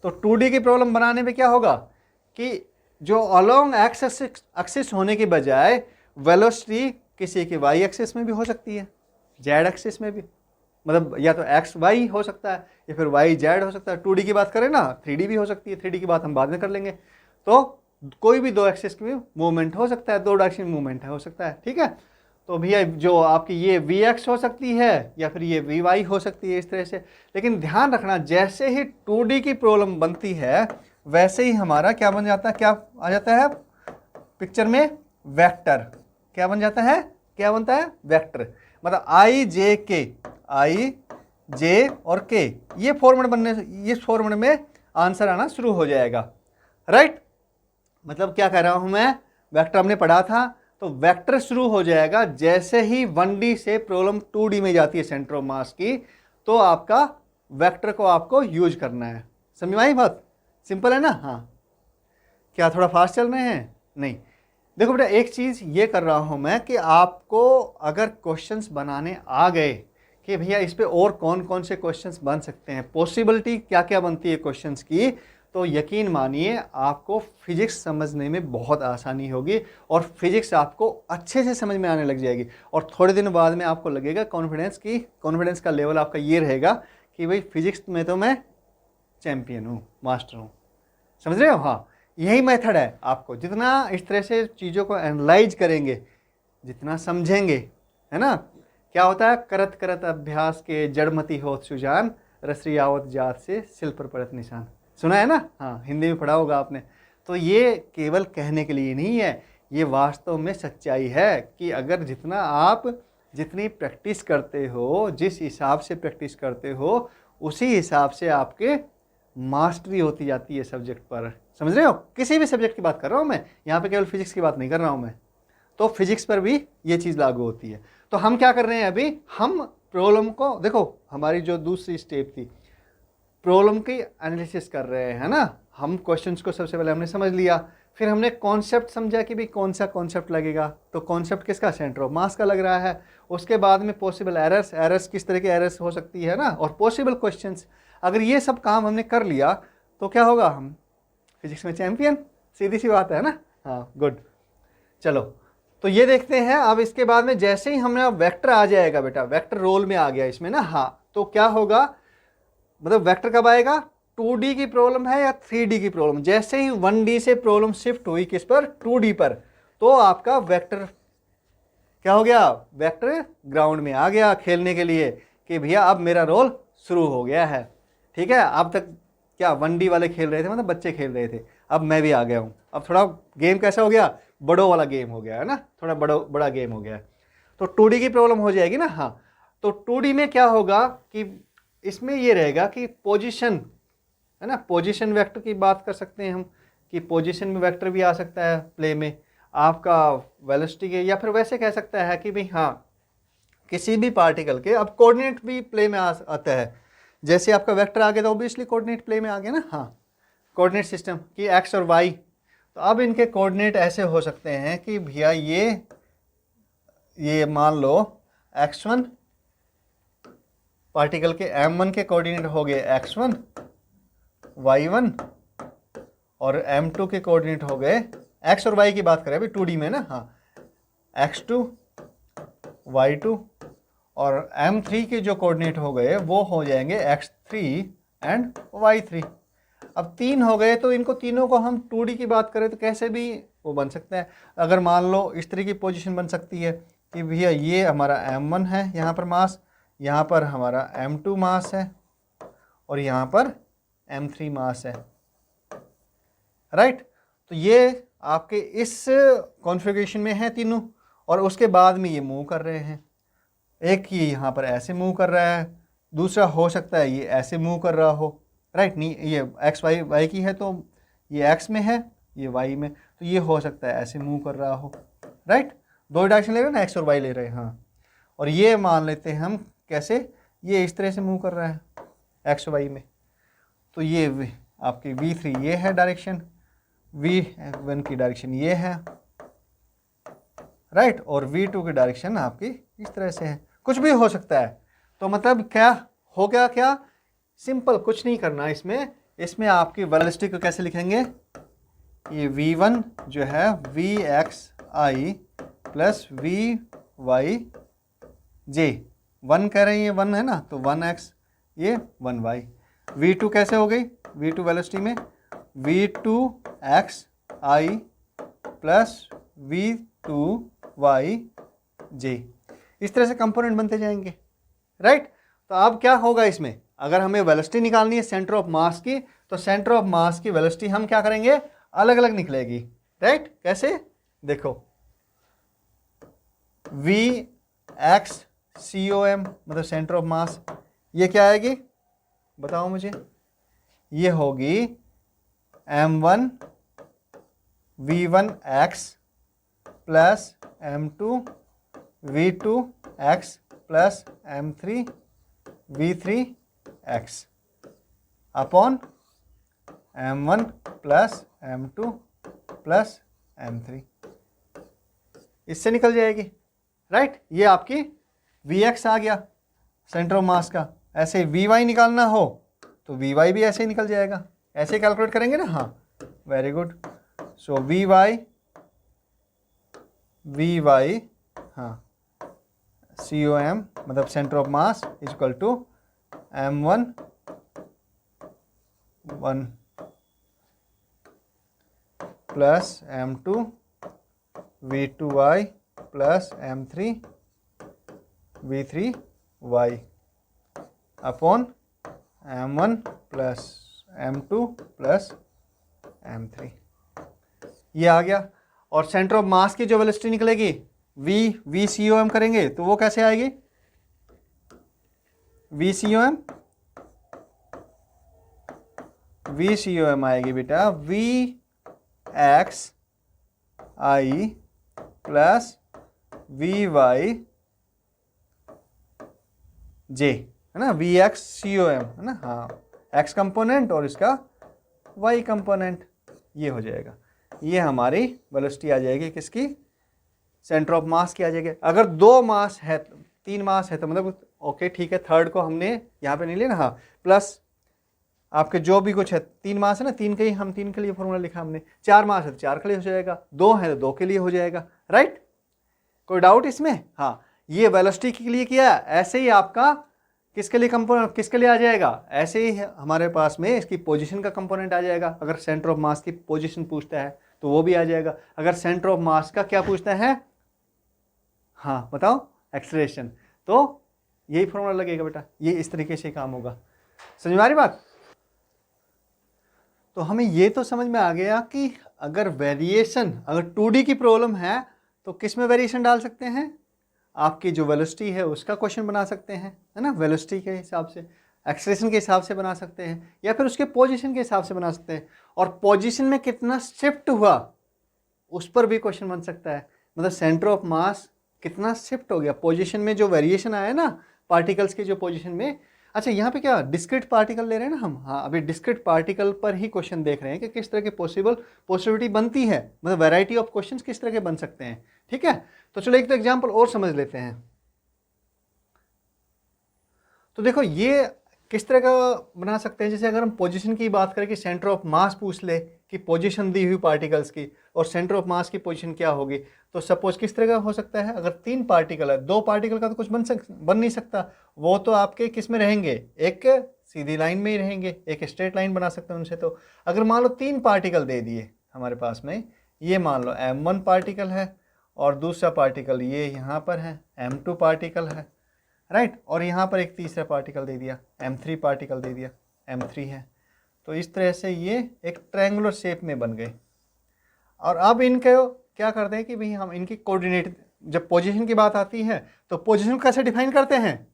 तो 2D की प्रॉब्लम बनाने में क्या होगा कि जो अलोंग एक्स एक्सिस होने के बजाय वेलोसिटी किसी की वाई एक्सिस में भी हो सकती है, जेड एक्सिस में भी, मतलब या तो एक्स वाई हो सकता है या फिर वाई जेड हो सकता है। 2D की बात करें ना, 3D भी हो सकती है, 3D की बात हम बाद में कर लेंगे। तो कोई भी 2 एक्सिस की मूवमेंट हो सकता है, 2 डायरेक्शन मूवमेंट हो सकता है, ठीक है। तो भैया जो आपकी ये Vx हो सकती है या फिर ये Vy हो सकती है, इस तरह से। लेकिन ध्यान रखना, जैसे ही 2D की प्रॉब्लम बनती है वैसे ही हमारा क्या बन जाता है, क्या आ जाता है पिक्चर में, वेक्टर। क्या बन जाता है, क्या बनता है, वेक्टर। मतलब I J और K, ये फॉर्मेट बनने से, इस फॉर्मेट में आंसर आना शुरू हो जाएगा, राइट। मतलब क्या कह रहा हूं मैं, वेक्टर हमने पढ़ा था, तो वेक्टर शुरू हो जाएगा जैसे ही 1D से प्रॉब्लम 2D में जाती है सेंटर ऑफ मास की, तो आपका वेक्टर को आपको यूज करना है। समझ में आई बात, सिंपल है ना। हाँ, क्या थोड़ा फास्ट चल रहे हैं, नहीं। देखो बेटा, एक चीज़ ये कर रहा हूं मैं कि आपको अगर क्वेश्चंस बनाने आ गए कि भैया इस पे और कौन कौन से क्वेश्चंस बन सकते हैं, पॉसिबिलिटी क्या क्या बनती है क्वेश्चंस की, तो यकीन मानिए आपको फिजिक्स समझने में बहुत आसानी होगी और फिजिक्स आपको अच्छे से समझ में आने लग जाएगी। और थोड़े दिन बाद में आपको लगेगा कॉन्फिडेंस का लेवल आपका ये रहेगा कि भाई फिजिक्स में तो मैं चैम्पियन हूँ, मास्टर हूँ। समझ रहे हो? हाँ, यही मेथड है। आपको जितना इस तरह से चीज़ों को एनालाइज करेंगे, जितना समझेंगे, है ना, क्या होता है, करत करत अभ्यास के जड़मती होत सुजान, रसरी आवत जात से सिल पर पड़त निशान। सुना है ना? हाँ, हिंदी में पढ़ा होगा आपने। तो ये केवल कहने के लिए नहीं है, ये वास्तव में सच्चाई है कि अगर जितनी प्रैक्टिस करते हो, जिस हिसाब से प्रैक्टिस करते हो, उसी हिसाब से आपके मास्टरी होती जाती है सब्जेक्ट पर। समझ रहे हो? किसी भी सब्जेक्ट की बात कर रहा हूँ मैं, यहाँ पे केवल फिजिक्स की बात नहीं कर रहा हूँ मैं। तो फिजिक्स पर भी ये चीज़ लागू होती है। तो हम क्या कर रहे हैं अभी, हम प्रॉब्लम को देखो, हमारी जो दूसरी स्टेप थी प्रॉब्लम की एनालिसिस कर रहे हैं ना। हम क्वेश्चंस को सबसे पहले हमने समझ लिया, फिर हमने कॉन्सेप्ट समझा कि भाई कौन सा कॉन्सेप्ट लगेगा, तो कॉन्सेप्ट किसका, सेंटर ऑफ मास का लग रहा है। उसके बाद में पॉसिबल एरर्स किस तरह की एरर्स हो सकती है ना, और पॉसिबल क्वेश्चंस। अगर ये सब काम हमने कर लिया तो क्या होगा, हम फिजिक्स में चैंपियन, सीधी सी बात है ना। हाँ गुड, चलो तो ये देखते हैं। अब इसके बाद में जैसे ही हमें वेक्टर आ जाएगा बेटा, वेक्टर रोल में आ गया इसमें ना, हाँ तो क्या होगा, मतलब वेक्टर कब आएगा, 2D की प्रॉब्लम है या 3D की प्रॉब्लम, जैसे ही 1D से प्रॉब्लम शिफ्ट हुई किस पर, 2D पर, तो आपका वेक्टर क्या हो गया, वेक्टर ग्राउंड में आ गया खेलने के लिए कि भैया अब मेरा रोल शुरू हो गया है। ठीक है, अब तक क्या 1D वाले खेल रहे थे, मतलब बच्चे खेल रहे थे, अब मैं भी आ गया हूँ। अब थोड़ा गेम कैसा हो गया, बड़ों वाला गेम हो गया है ना, थोड़ा बड़ा गेम हो गया है। तो 2D की प्रॉब्लम हो जाएगी ना। हाँ, तो 2D में क्या होगा कि इसमें ये रहेगा कि पोजीशन है ना, पोजीशन वेक्टर की बात कर सकते हैं हम, कि पोजीशन में वेक्टर भी आ सकता है प्ले में आपका वेलोसिटी के, या फिर वैसे कह सकता है कि भाई हाँ किसी भी पार्टिकल के अब कोऑर्डिनेट भी प्ले में आता है। जैसे आपका वेक्टर आ गया तो ऑब्वियसली कोऑर्डिनेट प्ले में आ गया ना। हाँ, कोऑर्डिनेट सिस्टम की एक्स और वाई, तो अब इनके कोऑर्डिनेट ऐसे हो सकते हैं कि भैया ये मान लो x1 पार्टिकल के m1 के कोऑर्डिनेट हो गए x1 y1, और m2 के कोऑर्डिनेट हो गए, x और y की बात करें अभी 2D में ना। हाँ, x2 y2, और m3 के जो कोऑर्डिनेट हो गए वो हो जाएंगे x3 एंड y3। अब 3 हो गए तो इनको तीनों को हम 2D की बात करें तो कैसे भी वो बन सकते हैं। अगर मान लो इस तरह की पोजीशन बन सकती है कि भैया ये हमारा m1 है यहाँ पर मास, यहाँ पर हमारा m2 मास है, और यहाँ पर m3 मास है, राइट। तो ये आपके इस कॉन्फ़िगरेशन में है तीनों, और उसके बाद में ये मूव कर रहे हैं। एक ये यहाँ पर ऐसे मूव कर रहा है, दूसरा हो सकता है ये ऐसे मूव कर रहा हो, राइट। नहीं, ये एक्स वाई की है तो ये एक्स में है, ये वाई में, तो ये हो सकता है ऐसे मूव कर रहा हो, राइट। दो डायरेक्शन ले रहे हैं ना, एक्स और वाई ले रहे हैं। हाँ, और ये मान लेते हैं हम कैसे, ये इस तरह से मूव कर रहा है एक्स वाई में, तो ये आपकी v3 ये है डायरेक्शन, v1 की डायरेक्शन ये है, राइट, और v2 की डायरेक्शन आपकी इस तरह से है। कुछ भी हो सकता है। तो मतलब क्या हो गया, क्या सिंपल, कुछ नहीं करना इसमें आपकी वेलोसिटी को कैसे लिखेंगे, ये v1 जो है vxi प्लस vy j, 1 कह रहे हैं, ये 1 है ना, तो 1x ये 1y। v2 कैसे हो गई, v2 वेलोसिटी में v2xi प्लस v2y j, इस तरह से कंपोनेंट बनते जाएंगे, राइट। तो अब क्या होगा इसमें, अगर हमें वेलोसिटी निकालनी है सेंटर ऑफ मास की, तो सेंटर ऑफ मास की वेलोसिटी हम क्या करेंगे, अलग अलग निकलेगी, राइट। कैसे, देखो Vxcom मतलब सेंटर ऑफ मास, ये क्या आएगी बताओ मुझे, ये होगी m1 v1x plus m2 v2x plus m3 v3x upon m1 plus m2 plus m3, इससे निकल जाएगी, राइट। ये आपकी vx आ गया सेंटर ऑफ मास का। ऐसे vy निकालना हो तो vy भी ऐसे ही निकल जाएगा, ऐसे ही कैलकुलेट करेंगे ना। हाँ, वेरी गुड। सो vy हाँ com मतलब centre of mass is equal to m1 1 plus m2 v2y plus m3 v3y upon m1 plus m2 plus m3, ये आ गया। और सेंटर ऑफ मास की जो वेलोसिटी निकलेगी vcom करेंगे तो वो कैसे आएगी, vcom आएगी बेटा vxi plus V Y J, है ना, V X C O M, है ना, हाँ, एक्स कंपोनेंट और इसका वाई कंपोनेंट, ये हो जाएगा। ये हमारी वेलोसिटी आ जाएगी किसकी, सेंटर ऑफ मास की आ जाएगी। अगर 2 मास है, 3 मास है तो मतलब ओके ठीक है, थर्ड को हमने यहाँ पे नहीं लिया ना, हाँ, प्लस आपके जो भी कुछ है, 3 मास है ना, 3 के ही हम 3 के लिए फॉर्मूला लिखा हमने, 4 मास है तो 4 के लिए हो जाएगा, 2 है तो 2 के लिए हो जाएगा, राइट। कोई डाउट इसमें? हाँ, ये वेलोसिटी के लिए किया। ऐसे ही आपका किसके लिए कंपोनेंट, किसके लिए आ जाएगा, ऐसे ही हमारे पास में इसकी पोजीशन का कंपोनेंट आ जाएगा। अगर सेंटर ऑफ मास की पोजीशन पूछता है तो वो भी आ जाएगा। अगर सेंटर ऑफ मास का क्या पूछता है, हाँ बताओ, एक्सेलरेशन, तो यही फॉर्मूला लगेगा बेटा। ये इस तरीके से काम होगा। समझ में आ रही बात? तो हमें ये तो समझ में आ गया कि अगर वेरिएशन, अगर 2D की प्रॉब्लम है तो किस में वेरिएशन डाल सकते हैं, आपकी जो वेलोसिटी है उसका क्वेश्चन बना सकते हैं, है ना, वेलोसिटी के हिसाब से, एक्सेलरेशन के हिसाब से बना सकते हैं, या फिर उसके पोजीशन के हिसाब से बना सकते हैं। और पोजीशन में कितना शिफ्ट हुआ उस पर भी क्वेश्चन बन सकता है। मतलब सेंटर ऑफ मास कितना शिफ्ट हो गया, पोजीशन में जो वेरिएशन आया ना पार्टिकल्स के जो पोजीशन में। अच्छा, यहाँ पे क्या डिस्क्रीट पार्टिकल ले रहे हैं ना हम, हाँ, अभी डिस्क्रीट पार्टिकल पर ही क्वेश्चन देख रहे हैं कि किस तरह के पॉसिबिलिटी बनती है, मतलब वैरायटी ऑफ क्वेश्चंस किस तरह के बन सकते हैं। ठीक है, तो चलो एक तो एग्जांपल और समझ लेते हैं। तो देखो ये किस तरह का बना सकते हैं, जैसे अगर हम पोजीशन की बात करें कि सेंटर ऑफ मास पूछ ले कि पोजीशन दी हुई पार्टिकल्स की और सेंटर ऑफ मास की पोजीशन क्या होगी, तो सपोज किस तरह का हो सकता है। अगर 3 पार्टिकल है, 2 पार्टिकल का तो कुछ बन नहीं सकता, वो तो आपके किस में रहेंगे, एक सीधी लाइन में ही रहेंगे, एक स्ट्रेट लाइन बना सकते हैं उनसे। तो अगर मान लो 3 पार्टिकल दे दिए हमारे पास में, ये मान लो m1 पार्टिकल है और दूसरा पार्टिकल ये यहाँ पर है m2 पार्टिकल है, राइट, और यहाँ पर एक तीसरा पार्टिकल दे दिया, m3 पार्टिकल दे दिया, m3 है। तो इस तरह से ये एक ट्रायंगुलर शेप में बन गए। और अब इनके क्या करते हैं कि भाई हम इनकी कोऑर्डिनेट, जब पोजीशन की बात आती है तो पोजीशन कैसे डिफाइन करते हैं,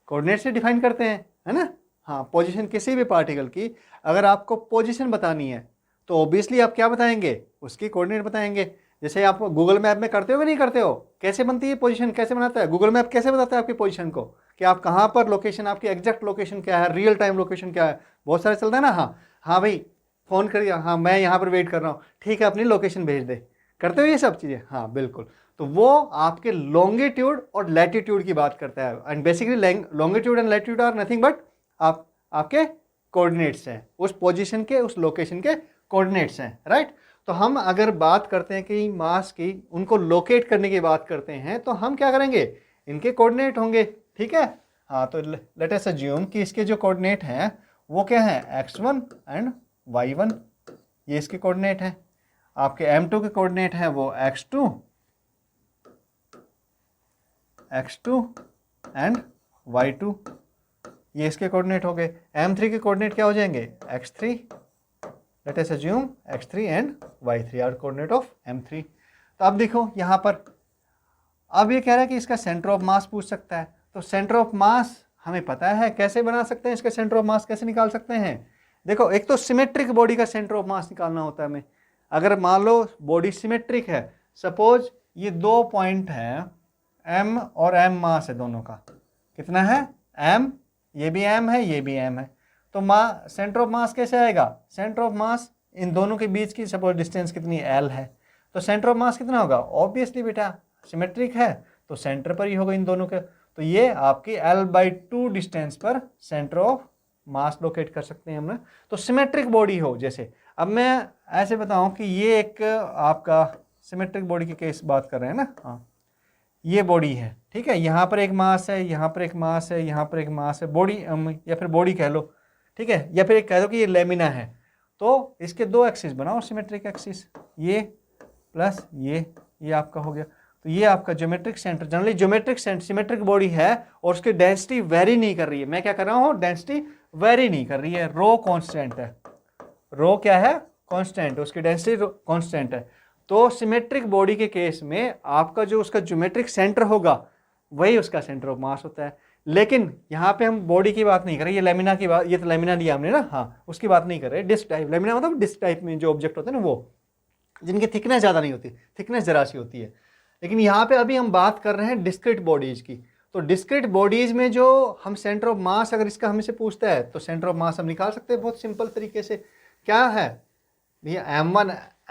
कोऑर्डिनेट से डिफाइन करते हैं, है ना। हाँ, पोजीशन किसी भी पार्टिकल की अगर आपको पोजीशन बतानी है तो ऑब्वियसली आप क्या बताएंगे, उसकी कोऑर्डिनेट बताएंगे। जैसे आप गूगल मैप में करते हो कि नहीं करते हो, कैसे बनती है पोजीशन, कैसे बनाता है गूगल मैप, कैसे बताता है आपकी पोजीशन को कि आप कहाँ पर लोकेशन, आपकी एग्जैक्ट लोकेशन क्या है, रियल टाइम लोकेशन क्या है, बहुत सारे चलता है ना। हाँ हाँ भाई फ़ोन करिए, हाँ मैं यहाँ पर वेट कर रहा हूँ, ठीक है अपनी लोकेशन भेज दे, करते हो ये सब चीज़ें, हाँ बिल्कुल। तो वो आपके लॉन्गिट्यूड और लैटिट्यूड की बात करता है। And basically longitude and latitude are nothing but आपके कोऑर्डिनेट्स हैं, उस पोजीशन के, उस लोकेशन के कोऑर्डिनेट्स हैं, राइट। तो हम अगर बात करते हैं कि मास की, उनको लोकेट करने की बात करते हैं, तो हम क्या करेंगे, इनके कोऑर्डिनेट होंगे, ठीक है। हाँ, तो लेट अस अज्यूम कि इसके जो कोऑर्डिनेट हैं वो क्या है, x1 एंड y1, ये इसके कोऑर्डिनेट हैं। आपके m2 के कोऑर्डिनेट हैं वो x2 एंड y2, ये इसके कोऑर्डिनेट हो गए। m3 के कोऑर्डिनेट क्या हो जाएंगे, x3, let us assume x3 and y3 are coordinate of m3। तो अब देखो यहाँ पर, अब ये कह रहा है कि इसका सेंटर ऑफ मास पूछ सकता है। तो सेंटर ऑफ मास हमें पता है, कैसे बना सकते हैं, इसका सेंटर ऑफ मास कैसे निकाल सकते हैं। देखो, एक तो सिमेट्रिक बॉडी का सेंटर ऑफ मास निकालना होता है हमें। अगर मान लो बॉडी सिमेट्रिक है, सपोज ये 2 पॉइंट है, m और m मास है दोनों का, कितना है m, ये भी m है, ये भी m है। तो सेंटर ऑफ मास कैसे आएगा, सेंटर ऑफ मास इन दोनों के बीच की सपोज डिस्टेंस कितनी l है, तो सेंटर ऑफ मास कितना होगा, ऑब्वियसली बेटा सिमेट्रिक है तो सेंटर पर ही होगा इन दोनों के। तो ये आपकी l/2 डिस्टेंस पर सेंटर ऑफ मास लोकेट कर सकते हैं हम। तो सिमेट्रिक बॉडी हो, जैसे अब मैं ऐसे बताऊं कि ये एक आपका सिमेट्रिक बॉडी की केस बात कर रहे हैं ना, हाँ ये बॉडी है, ठीक है, यहाँ पर एक मास है, यहाँ पर एक मास है, यहाँ पर एक मास है, बॉडी या फिर बॉडी कह लो, ठीक है, या फिर एक कह दो कि ये लेमिना है। तो इसके 2 एक्सिस बनाओ, सिमेट्रिक एक्सिस, ये प्लस ये आपका हो गया। तो ये आपका geometric centre, generally geometric centre symmetric body है और उसकी डेंसिटी वेरी नहीं कर रही है। मैं क्या कर रहा हूँ, डेंसिटी वेरी नहीं कर रही है, रो कांस्टेंट है, रो क्या है, कांस्टेंट, उसकी डेंसिटी कांस्टेंट है। तो सिमेट्रिक बॉडी के केस में आपका जो उसका ज्योमेट्रिक सेंटर होगा वही उसका सेंटर ऑफ मास होता है। लेकिन यहाँ पे हम बॉडी की बात नहीं कर रहे, ये लेमिना की बात, ये तो लेमिना लिया हमने ना, हाँ उसकी बात नहीं कर रहे, डिस्क टाइप, लेमिना मतलब डिस्क टाइप में जो ऑब्जेक्ट होते हैं ना वो। जिनकी थिकनेस ज़्यादा नहीं होती, थिकनेस जरा सी होती है। लेकिन यहाँ पे अभी हम बात कर रहे हैं डिस्क्रीट बॉडीज़ की। तो डिस्क्रीट बॉडीज़ में जो हम सेंटर ऑफ मास अगर इसका हमसे पूछता है तो सेंटर ऑफ मास हम निकाल सकते हैं बहुत सिंपल तरीके से। क्या है भैया,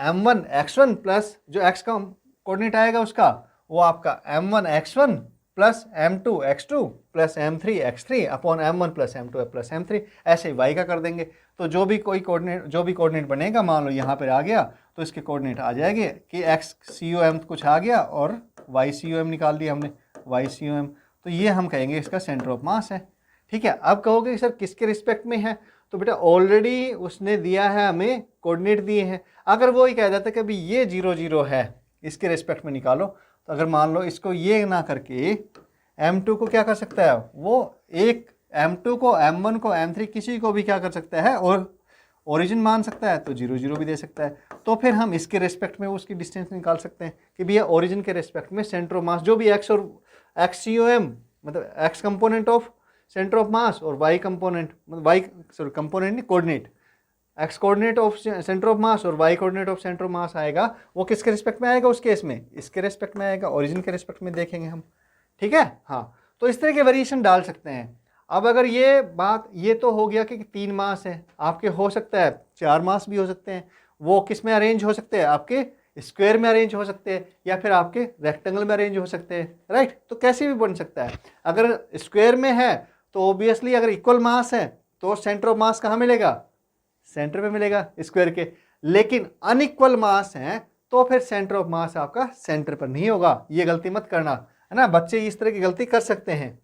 m1 x1 प्लस जो x का कोऑर्डिनेट आएगा उसका वो आपका m1 x1 plus m2 x2 plus m3 x3 upon m1 plus m2 plus m3, ऐसे ही y का कर देंगे। तो जो भी कोऑर्डिनेट बनेगा, मान लो यहाँ पर आ गया तो इसके कोऑर्डिनेट आ जाएंगे कि x COM कुछ आ गया और y COM निकाल दिया हमने, y COM। तो ये हम कहेंगे इसका सेंटर ऑफ मास है। ठीक है, अब कहोगे सर किसके रिस्पेक्ट में है, तो बेटा ऑलरेडी उसने दिया है, हमें कोऑर्डिनेट दिए हैं। अगर वो ही कह देता कि अभी ये 0 0 है, इसके रिस्पेक्ट में निकालो, तो अगर मान लो इसको ये ना करके m2 को क्या कर सकता है, वो एक m2 को m1 को m3 किसी को भी क्या कर सकता है और ओरिजिन मान सकता है, तो 0 0 भी दे सकता है। तो फिर हम इसके रिस्पेक्ट में उसकी डिस्टेंस निकाल सकते हैं कि भैया ओरिजिन के रिस्पेक्ट में सेंटर ऑफ मास जो भी x और x COM मतलब x component of centre of मास और y कंपोनेंट मतलब कंपोनेंट नहीं coordinate, x coordinate of centre of मास और y coordinate of centre of मास आएगा, वो किसके रिस्पेक्ट में आएगा, उस केस में इसके रिस्पेक्ट में आएगा, ओरिजिन के रिस्पेक्ट में देखेंगे हम। ठीक है, हाँ, तो इस तरह के वेरिएशन डाल सकते हैं। अब अगर ये तो हो गया कि 3 मास है, आपके हो सकता है 4 मास भी हो सकते हैं, वो किस में अरेंज हो सकते हैं, आपके स्क्वायर में अरेंज हो सकते हैं या फिर आपके रेक्टेंगल में अरेंज हो सकते हैं, राइट। तो कैसे भी बन सकता है। अगर स्क्वायर में है तो ऑब्वियसली अगर इक्वल मास है तो सेंटर ऑफ मास कहाँ मिलेगा, सेंटर पे मिलेगा स्क्वायर के। लेकिन अनइक्वल मास है तो फिर सेंटर ऑफ मास आपका सेंटर पर नहीं होगा। ये गलती मत करना, है ना। बच्चे इस तरह की गलती कर सकते हैं।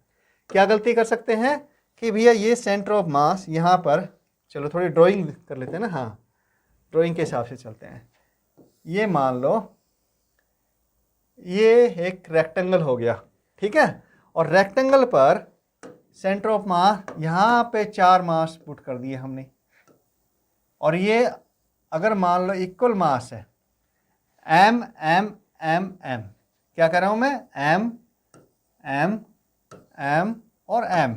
क्या गलती कर सकते हैं कि भैया ये सेंटर ऑफ मास यहाँ पर, चलो थोड़ी ड्राइंग कर लेते हैं ना, हाँ ड्राइंग के हिसाब से चलते हैं। ये मान लो ये एक रेक्टेंगल हो गया, ठीक है, और रेक्टेंगल पर सेंटर ऑफ मास यहाँ पे 4 मास पुट कर दिए हमने, और ये अगर मान लो इक्वल मास है m m m m, क्या कर रहा हूँ मैं, m m m और m,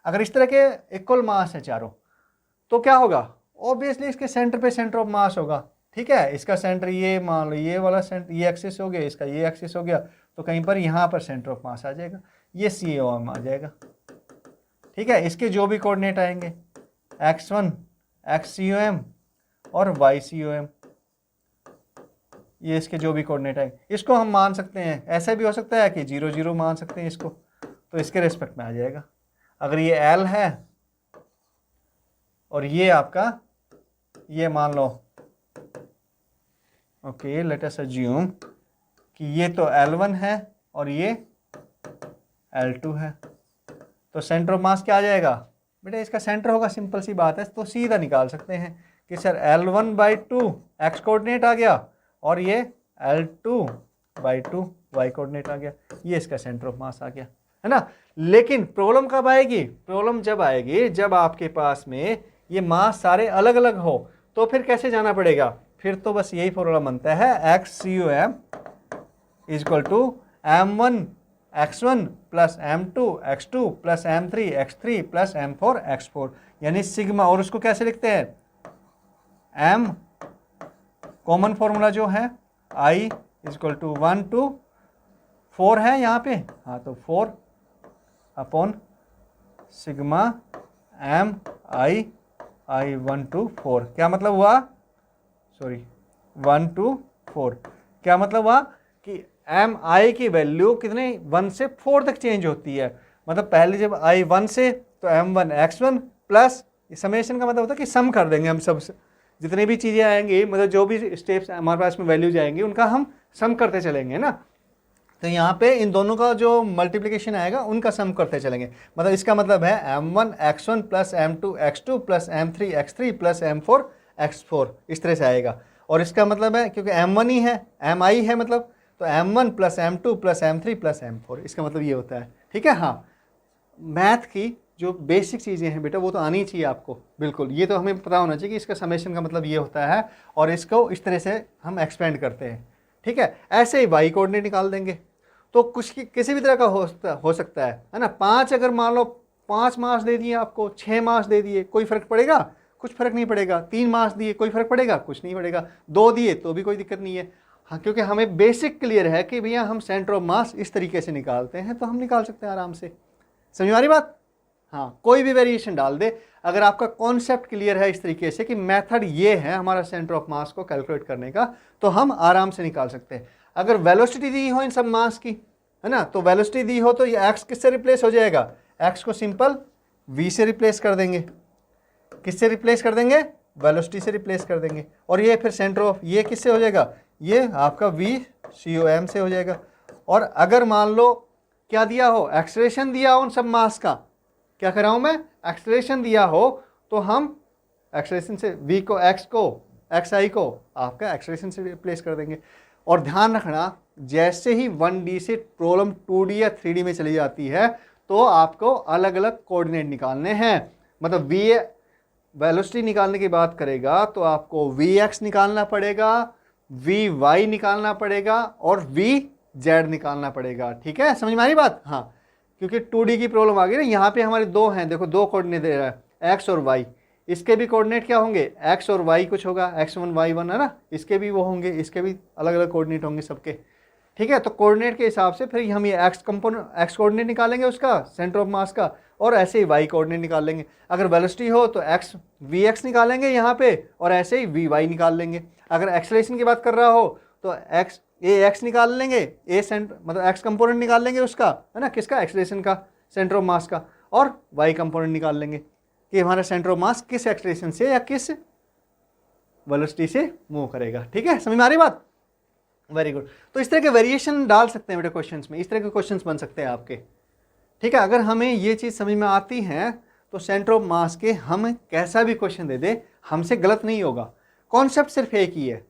अगर इस तरह के इक्वल मास है चारों तो क्या होगा, ऑब्वियसली इसके सेंटर पे सेंटर ऑफ मास होगा। ठीक है, इसका सेंटर ये मान लो ये वाला सेंटर, ये एक्सिस हो गया, इसका ये एक्सिस हो गया, तो कहीं पर यहाँ पर सेंटर ऑफ मास आ जाएगा, ये COM आ जाएगा। ठीक है, इसके जो भी कोऑर्डिनेट आएंगे x1 x COM और y COM, ये इसके जो भी कोऑर्डिनेट आएंगे, इसको हम मान सकते हैं। ऐसा भी हो सकता है कि 0 0 मान सकते हैं इसको, तो इसके रिस्पेक्ट में आ जाएगा। अगर ये L है और ये आपका ये मान लो, ओके लेट अस अज्यूम कि ये तो L1 है और ये L2 है, तो सेंटर ऑफ मास क्या आ जाएगा बेटा, इसका सेंटर होगा, सिंपल सी बात है। तो सीधा निकाल सकते हैं कि सर L1/2 x कोऑर्डिनेट आ गया और ये L2/2 y कोऑर्डिनेट आ गया, ये इसका सेंटर ऑफ मास आ गया, है ना। लेकिन प्रॉब्लम कब आएगी, प्रॉब्लम जब आएगी जब आपके पास में ये मास सारे अलग अलग हो, तो फिर कैसे जाना पड़ेगा, फिर तो बस यही फॉर्मूला बनता है x COM equal to m1 x1 plus m2 x2 plus m3 x3 plus m4 x4, यानी सिग्मा। और उसको कैसे लिखते हैं, m कॉमन फॉर्मूला जो है i इक्वल टू 1 to 4 है यहाँ पे, हाँ तो 4 upon sigma m i 1 to 4। क्या मतलब हुआ, सॉरी 1 to 4, क्या मतलब हुआ कि एम आई की वैल्यू कितने 1 से 4 तक चेंज होती है। मतलब पहले जब आई 1 से तो m1 x1 प्लस समेशन का मतलब होता है कि सम कर देंगे हम सब जितनी भी चीज़ें आएंगी, मतलब जो भी स्टेप्स हमारे पास में वैल्यूज आएंगी उनका हम सम करते चलेंगे ना। तो यहाँ पे इन दोनों का जो मल्टीप्लिकेशन आएगा उनका सम करते चलेंगे। मतलब इसका मतलब है m1 x1 plus m2 x2 plus m3 x3 plus m4 x4, इस तरह से आएगा। और इसका मतलब है क्योंकि m1 ही है, mi है मतलब, तो m1 plus m2 plus m3 plus m4, इसका मतलब ये होता है। ठीक है, हाँ मैथ की जो बेसिक चीज़ें हैं बेटा वो तो आनी चाहिए आपको, बिल्कुल ये तो हमें पता होना चाहिए कि इसका समेशन का मतलब ये होता है, और इसको इस तरह से हम एक्सपेंड करते हैं। ठीक है, ऐसे ही y कोऑर्डिनेट निकाल देंगे तो कुछ किसी भी तरह का हो सकता है ना। 5 अगर मान लो 5 मास दे दिए आपको, 6 मास दे दिए, कोई फ़र्क पड़ेगा, कुछ फर्क नहीं पड़ेगा। 3 मास दिए कोई फर्क पड़ेगा, कुछ नहीं पड़ेगा। 2 दिए तो भी कोई दिक्कत नहीं है। हाँ, क्योंकि हमें बेसिक क्लियर है कि भैया हम सेंटर ऑफ मास इस तरीके से निकालते हैं, तो हम निकाल सकते हैं आराम से। समझ में आ रही बात? हाँ, कोई भी वेरिएशन डाल दे, अगर आपका कॉन्सेप्ट क्लियर है इस तरीके से कि मेथड ये है हमारा सेंटर ऑफ मास को कैलकुलेट करने का, तो हम आराम से निकाल सकते हैं। अगर वेलोसिटी दी हो इन सब मास की, है ना, तो वेलोसिटी दी हो तो ये एक्स किससे रिप्लेस हो जाएगा? एक्स को सिंपल वी से रिप्लेस कर देंगे। किससे रिप्लेस कर देंगे? वेलोसिटी से रिप्लेस कर देंगे। और ये फिर सेंटर ऑफ ये किससे हो जाएगा? ये आपका वी सी ओ एम से हो जाएगा। और अगर मान लो क्या दिया हो, एक्सेलरेशन दिया हो उन सब मास का, क्या कर रहा हूं मैं, एक्सेलरेशन दिया हो, तो हम एक्सेलरेशन से वी को एक्स आई को आपका एक्सेलरेशन से रिप्लेस कर देंगे। और ध्यान रखना, जैसे ही 1D से प्रॉब्लम 2D या 3D में चली जाती है तो आपको अलग अलग कोऑर्डिनेट निकालने हैं। मतलब वी वेलोसिटी निकालने की बात करेगा तो आपको वी एक्स निकालना पड़ेगा, वी वाई निकालना पड़ेगा और वी जेड निकालना पड़ेगा। ठीक है, समझ में आ रही बात? हाँ, क्योंकि 2D की प्रॉब्लम आ गई ना, यहाँ पे हमारे दो हैं, देखो दो कोऑर्डिनेट दे रहा है एक्स और वाई। इसके भी कोऑर्डिनेट क्या होंगे? एक्स और वाई कुछ होगा, x1 y1 है ना, इसके भी वो होंगे, इसके भी अलग अलग कोऑर्डिनेट होंगे सबके। ठीक है, तो कोऑर्डिनेट के हिसाब से फिर हम ये एक्स कोऑर्डिनेट निकालेंगे उसका सेंटर ऑफ मास का, और ऐसे ही वाई कोऑर्डिनेट निकाल लेंगे। अगर वेलोसिटी हो तो एक्स वी एक्स निकालेंगे यहाँ पे, और ऐसे ही वी वाई निकाल लेंगे। अगर एक्सेलरेशन की बात कर रहा हो तो एक्स ए एक्स निकाल लेंगे, ए सेंटर मतलब एक्स कंपोनेंट निकाल लेंगे उसका, है ना, किसका? एक्सेलरेशन का, सेंटर ऑफ मास का। और वाई कंपोनेंट निकाल लेंगे कि हमारा सेंटर ऑफ मास किस एक्सेलरेशन से या किस वेलोसिटी से मूव करेगा। ठीक है, समझ में आ रही बात? Very good. तो इस तरह के वेरिएशन डाल सकते हैं बेटा क्वेश्चंस में, इस तरह के क्वेश्चंस बन सकते हैं आपके। ठीक है, अगर हमें ये चीज़ समझ में आती है तो सेंटर ऑफ मास के हम कैसा भी क्वेश्चन दे दे हमसे गलत नहीं होगा। कॉन्सेप्ट सिर्फ एक ही है,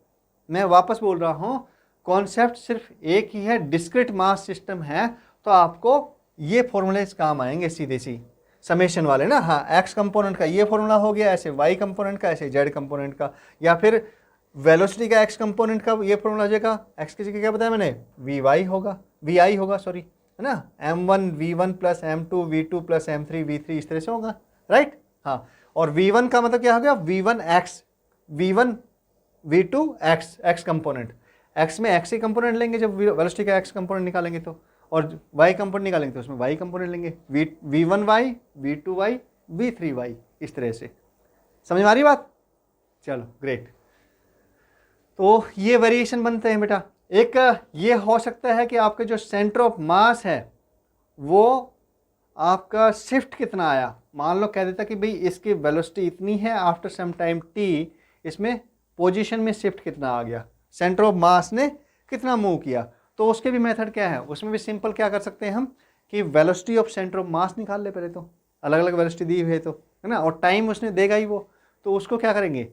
मैं वापस बोल रहा हूँ, कॉन्सेप्ट सिर्फ एक ही है, डिस्क्रीट मास सिस्टम है, तो आपको ये फॉर्मूलेज काम आएंगे सीधे सी समेशन वाले ना। हाँ, एक्स कंपोनेंट का ये फॉर्मूला हो गया, ऐसे वाई कंपोनेंट का, ऐसे जेड कंपोनेंट का, या फिर वेलोसिटी का एक्स कंपोनेंट का ये फॉर्मूला हो जाएगा, एक्स की जगह क्या बताया मैंने, वी वाई होगा, वी आई होगा सॉरी, है ना, m1 v1 plus m2 v2 plus m3 v3 इस तरह से होगा, राइट। हाँ, और v1 का मतलब क्या हो गया, v1 x, v1 v2 x, x component, x में x ही कंपोनेंट लेंगे जब वेलोसिटी का x कंपोनेंट निकालेंगे तो, और y कंपोनेंट निकालेंगे तो उसमें y कंपोनेंट लेंगे, v1y, v2y, v3y, इस तरह से। समझ में आ रही बात? चलो ग्रेट। तो ये वेरिएशन बनते हैं बेटा। एक ये हो सकता है कि आपके जो सेंटर ऑफ मास है वो आपका शिफ्ट कितना आया, मान लो कह देता कि भाई इसकी वेलोसिटी इतनी है, आफ्टर सम टाइम t इसमें पोजीशन में शिफ्ट कितना आ गया, सेंटर ऑफ मास ने कितना मूव किया। तो उसके भी मेथड क्या है, उसमें भी सिंपल क्या कर सकते हैं हम कि वेलोसिटी ऑफ सेंटर ऑफ मास निकाल ले पहले, तो अलग अलग वेलोसिटी दी हुई है तो, है ना, और टाइम उसने देगा ही वो, तो उसको क्या करेंगे,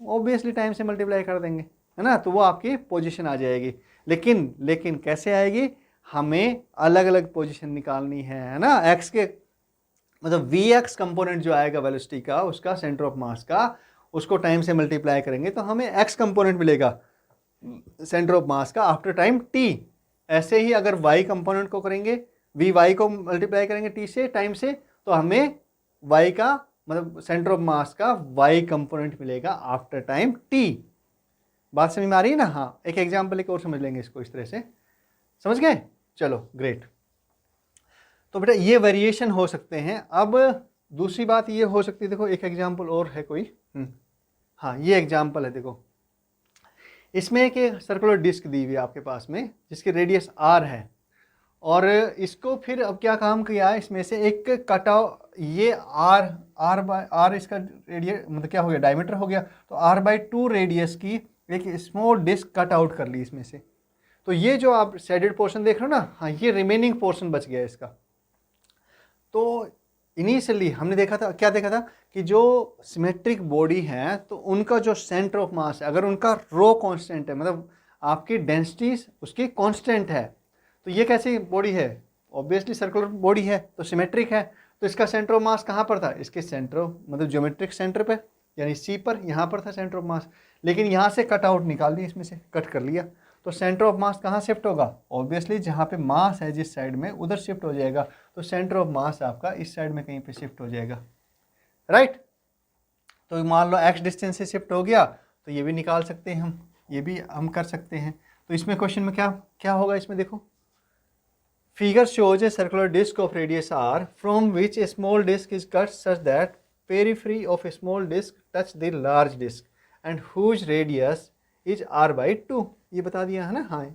ऑब्वियसली टाइम से मल्टीप्लाई कर देंगे, है ना, तो वो आपकी पोजीशन आ जाएगी। लेकिन कैसे आएगी, हमें अलग अलग पोजीशन निकालनी है ना, एक्स के मतलब वी एक्स कंपोनेंट जो आएगा वेलोसिटी का, उसका सेंटर ऑफ मास का, उसको टाइम से मल्टीप्लाई करेंगे तो हमें एक्स कंपोनेंट मिलेगा सेंटर ऑफ मास का आफ्टर टाइम टी। ऐसे ही अगर वाई कंपोनेंट को करेंगे, वी वाई को मल्टीप्लाई करेंगे टी से, टाइम से, तो हमें वाई का मतलब सेंटर ऑफ मास का वाई कंपोनेंट मिलेगा आफ्टर टाइम टी। बात समझ में आ रही है ना? हाँ, एक एग्जांपल लेकर और समझ लेंगे इसको इस तरह से, समझ गए? चलो ग्रेट। तो बेटा ये वेरिएशन हो सकते हैं। अब दूसरी बात ये हो सकती है, देखो एक एग्जांपल और है कोई, हाँ ये एग्जांपल है, देखो इसमें एक सर्कुलर डिस्क दी हुई है आपके पास में जिसकी रेडियस r है, और इसको फिर अब क्या काम किया है, इसमें से एक कटाव, ये r इसका रेडियस मतलब क्या हो गया, डायमीटर हो गया, तो r/2 रेडियस की एक स्मॉल डिस्क कट आउट कर ली इसमें से। तो ये जो आप शेडेड पोर्शन देख रहे हो ना, हाँ ये रिमेनिंग पोर्शन बच गया इसका। तो इनिशियली हमने देखा था, क्या देखा था कि जो सिमेट्रिक बॉडी है तो उनका जो सेंटर ऑफ मास है, अगर उनका रो कांस्टेंट है, मतलब आपकी डेंसिटी उसकी कांस्टेंट है, तो ये कैसी बॉडी है, ऑब्वियसली सर्कुलर बॉडी है तो सिमेट्रिक है, तो इसका सेंटर ऑफ मास कहाँ पर था, इसके सेंटर ऑफ मतलब ज्योमेट्रिक सेंटर पे यानी सी पर, यहाँ पर था सेंटर ऑफ मास, लेकिन यहाँ से कट आउट निकाल दिया, इसमें से कट कर लिया, तो सेंटर ऑफ मास कहाँ शिफ्ट होगा, ऑब्वियसली जहाँ पे मास है जिस साइड में उधर शिफ्ट हो जाएगा, तो सेंटर ऑफ मास आपका इस साइड में कहीं पे शिफ्ट हो जाएगा, राइट। तो मान लो x डिस्टेंस से शिफ्ट हो गया तो ये भी निकाल सकते हैं हम, ये भी हम कर सकते हैं। तो इसमें क्वेश्चन में क्या क्या होगा, इसमें देखो, figure shows a circular disc of radius r from which a small disc is cut such that periphery of a small disc touch the large disc and whose radius is r/2। ये बता दिया है ना। हाँ,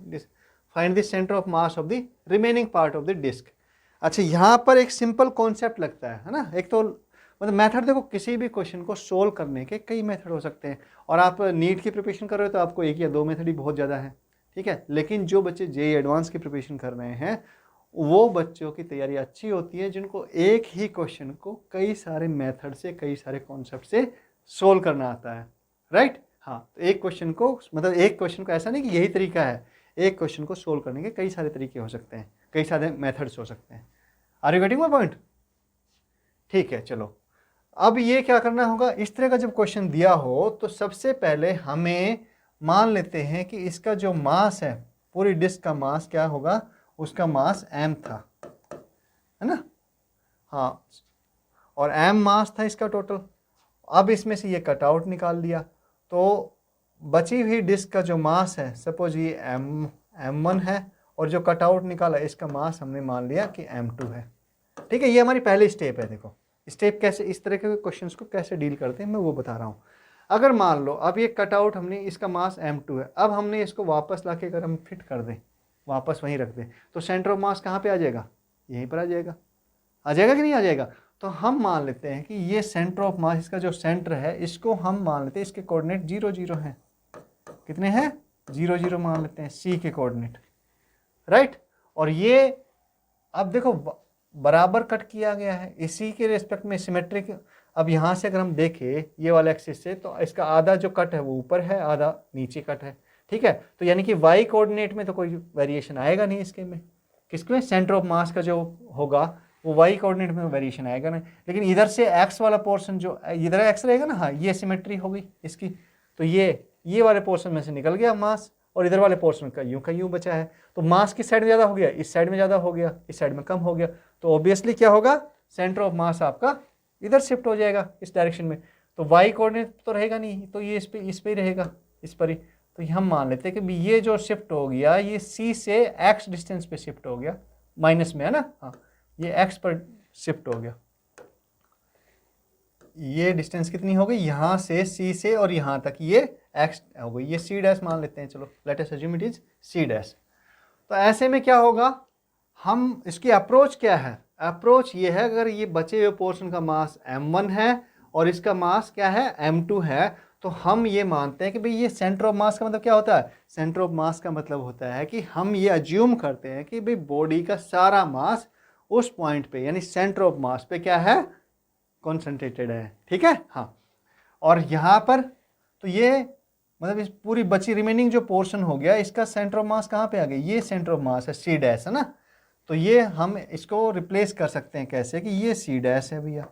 find the centre of mass of the remaining part of the disc. अच्छा, यहाँ पर एक सिंपल कॉन्सेप्ट लगता है ना। एक तो मतलब मेथड देखो, किसी भी क्वेश्चन को सोल्व करने के कई मेथड हो सकते हैं, और आप नीट की प्रिपरेशन कर रहे हो तो आपको एक या दो मेथड ही बहुत ज़्यादा है, ठीक है। लेकिन जो बच्चे जेईई एडवांस की प्रिपरेशन कर रहे हैं वो बच्चों की तैयारी अच्छी होती है जिनको एक ही क्वेश्चन को कई सारे मेथड से, कई सारे कॉन्सेप्ट से सोल्व करना आता है, राइट। हाँ, तो एक क्वेश्चन को मतलब एक क्वेश्चन को ऐसा नहीं कि यही तरीका है, एक क्वेश्चन को सोल्व करने के कई सारे तरीके हो सकते हैं, कई सारे मेथड्स हो सकते हैं। Are you getting my point? ठीक है, चलो अब ये क्या करना होगा, इस तरह का जब क्वेश्चन दिया हो तो सबसे पहले हमें मान लेते हैं कि इसका जो मास है, पूरी डिस्क का मास क्या होगा, उसका मास m था, है ना। हाँ, और m मास था इसका टोटल। अब इसमें से ये कट आउट निकाल लिया तो बची हुई डिस्क का जो मास है, सपोज ये m1 है, और जो कट आउट निकाला इसका मास हमने मान लिया कि m2 है, ठीक है। ये हमारी पहली स्टेप है। देखो स्टेप कैसे, इस तरह के क्वेश्चंस को कैसे डील करते हैं मैं वो बता रहा हूँ। अगर मान लो अब ये कट आउट हमने, इसका मास m2 है, अब हमने इसको वापस ला के अगर हम फिट कर दें, वापस वहीं रख दें, तो सेंटर ऑफ मास कहाँ पे आ जाएगा, यहीं पर आ जाएगा। आ जाएगा कि नहीं आ जाएगा? तो हम मान लेते हैं कि ये सेंटर ऑफ मास, इसका जो सेंटर है, इसको हम मान लेते हैं इसके कोऑर्डिनेट 0 0 हैं। कितने हैं? 0 0 मान लेते हैं सी के कोऑर्डिनेट, राइट। और ये अब देखो बराबर कट किया गया है, इसी के रिस्पेक्ट में सिमेट्रिक। अब यहाँ से अगर हम देखें ये वाले एक्सिस से, तो इसका आधा जो कट है वो ऊपर है, आधा नीचे कट है, ठीक है। तो यानी कि वाई कोऑर्डिनेट में तो कोई वेरिएशन आएगा नहीं इसके में, किसमें, सेंटर ऑफ मास का जो होगा वो वाई कोऑर्डिनेट में वेरिएशन आएगा नहीं। लेकिन इधर से एक्स वाला पोर्शन, जो इधर एक्स रहेगा ना, हाँ, ये सिमेट्री हो गई इसकी, तो ये वाले पोर्शन में से निकल गया मास, और इधर वाले पोर्शन का यूं बचा है। तो मास किस साइड में ज़्यादा हो गया, इस साइड में ज़्यादा हो गया, इस साइड में कम हो गया। तो ऑब्वियसली क्या होगा, सेंटर ऑफ मास आपका इधर शिफ्ट हो जाएगा, इस डायरेक्शन में। तो वाई कोऑर्डिनेट तो रहेगा नहीं, तो ये इस पे ही रहेगा, इस पर ही। तो हम मान लेते हैं कि ये जो शिफ्ट हो गया, ये सी से एक्स डिस्टेंस पे शिफ्ट हो गया, माइनस में, है ना। हाँ, ये एक्स पर शिफ्ट हो गया। ये डिस्टेंस कितनी हो गई, यहाँ से सी से और यहाँ तक ये एक्स हो गई, ये सी डैश मान लेते हैं। चलो let us assume it is C dash. तो ऐसे में क्या होगा, हम इसकी अप्रोच क्या है, अप्रोच ये है, अगर ये बचे हुए पोर्शन का मास m1 है और इसका मास क्या है, m2 है, तो हम ये मानते हैं कि भाई ये सेंटर ऑफ मास का मतलब क्या होता है, सेंटर ऑफ मास का मतलब होता है कि हम ये अज्यूम करते हैं कि भाई बॉडी का सारा मास उस पॉइंट पे, यानी सेंटर ऑफ मास पे क्या है, कॉन्सेंट्रेटेड है, ठीक है। हाँ, और यहाँ पर तो ये मतलब इस पूरी बची रिमेनिंग जो पोर्शन हो गया, इसका सेंटर ऑफ मास कहाँ पे आ गया, ये सेंटर ऑफ मास है सी डैश, है ना। तो ये हम इसको रिप्लेस कर सकते हैं कैसे, कि ये सी डैश है भैया,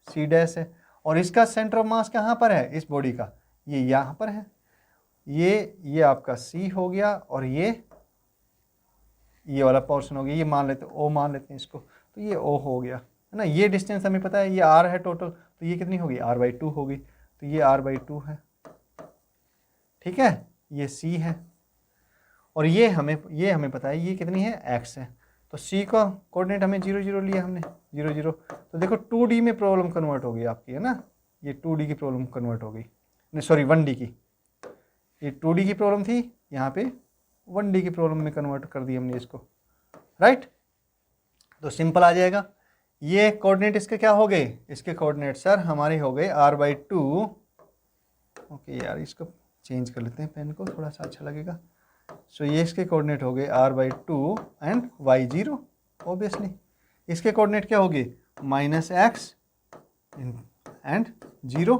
सी डैश है, और इसका सेंटर ऑफ मास कहाँ पर है, इस बॉडी का, ये यहाँ पर है। ये आपका सी हो गया, और ये वाला पोर्शन हो गया, ये मान लेते हैं ओ, मान लेते हैं इसको, तो ये ओ हो गया, है ना। ये डिस्टेंस हमें पता है, ये आर है टोटल, तो ये कितनी होगी, r/2 होगी, तो ये r/2 है, ठीक है। ये सी है, और ये हमें पता है ये कितनी है, x है। तो सी का कोऑर्डिनेट हमें 0 0 लिया हमने, 0 0। तो देखो 2D में प्रॉब्लम कन्वर्ट हो गई आपकी, है ना। ये 2D की प्रॉब्लम कन्वर्ट हो गई, नहीं सॉरी 1D की। ये 2D की प्रॉब्लम थी, यहाँ पे 1D की प्रॉब्लम में कन्वर्ट कर दी हमने इसको, राइट। तो सिंपल आ जाएगा। ये कोऑर्डिनेट इसके क्या हो गए, इसके कोऑर्डिनेट सर हमारे हो गए r/2। ओके यार, इसको चेंज कर लेते हैं पेन को, थोड़ा सा अच्छा लगेगा। सो ये इसके कोऑर्डिनेट हो गए r/2 एंड y0, ऑब्वियसली। इसके कोऑर्डिनेट क्या हो गए, -x एंड 0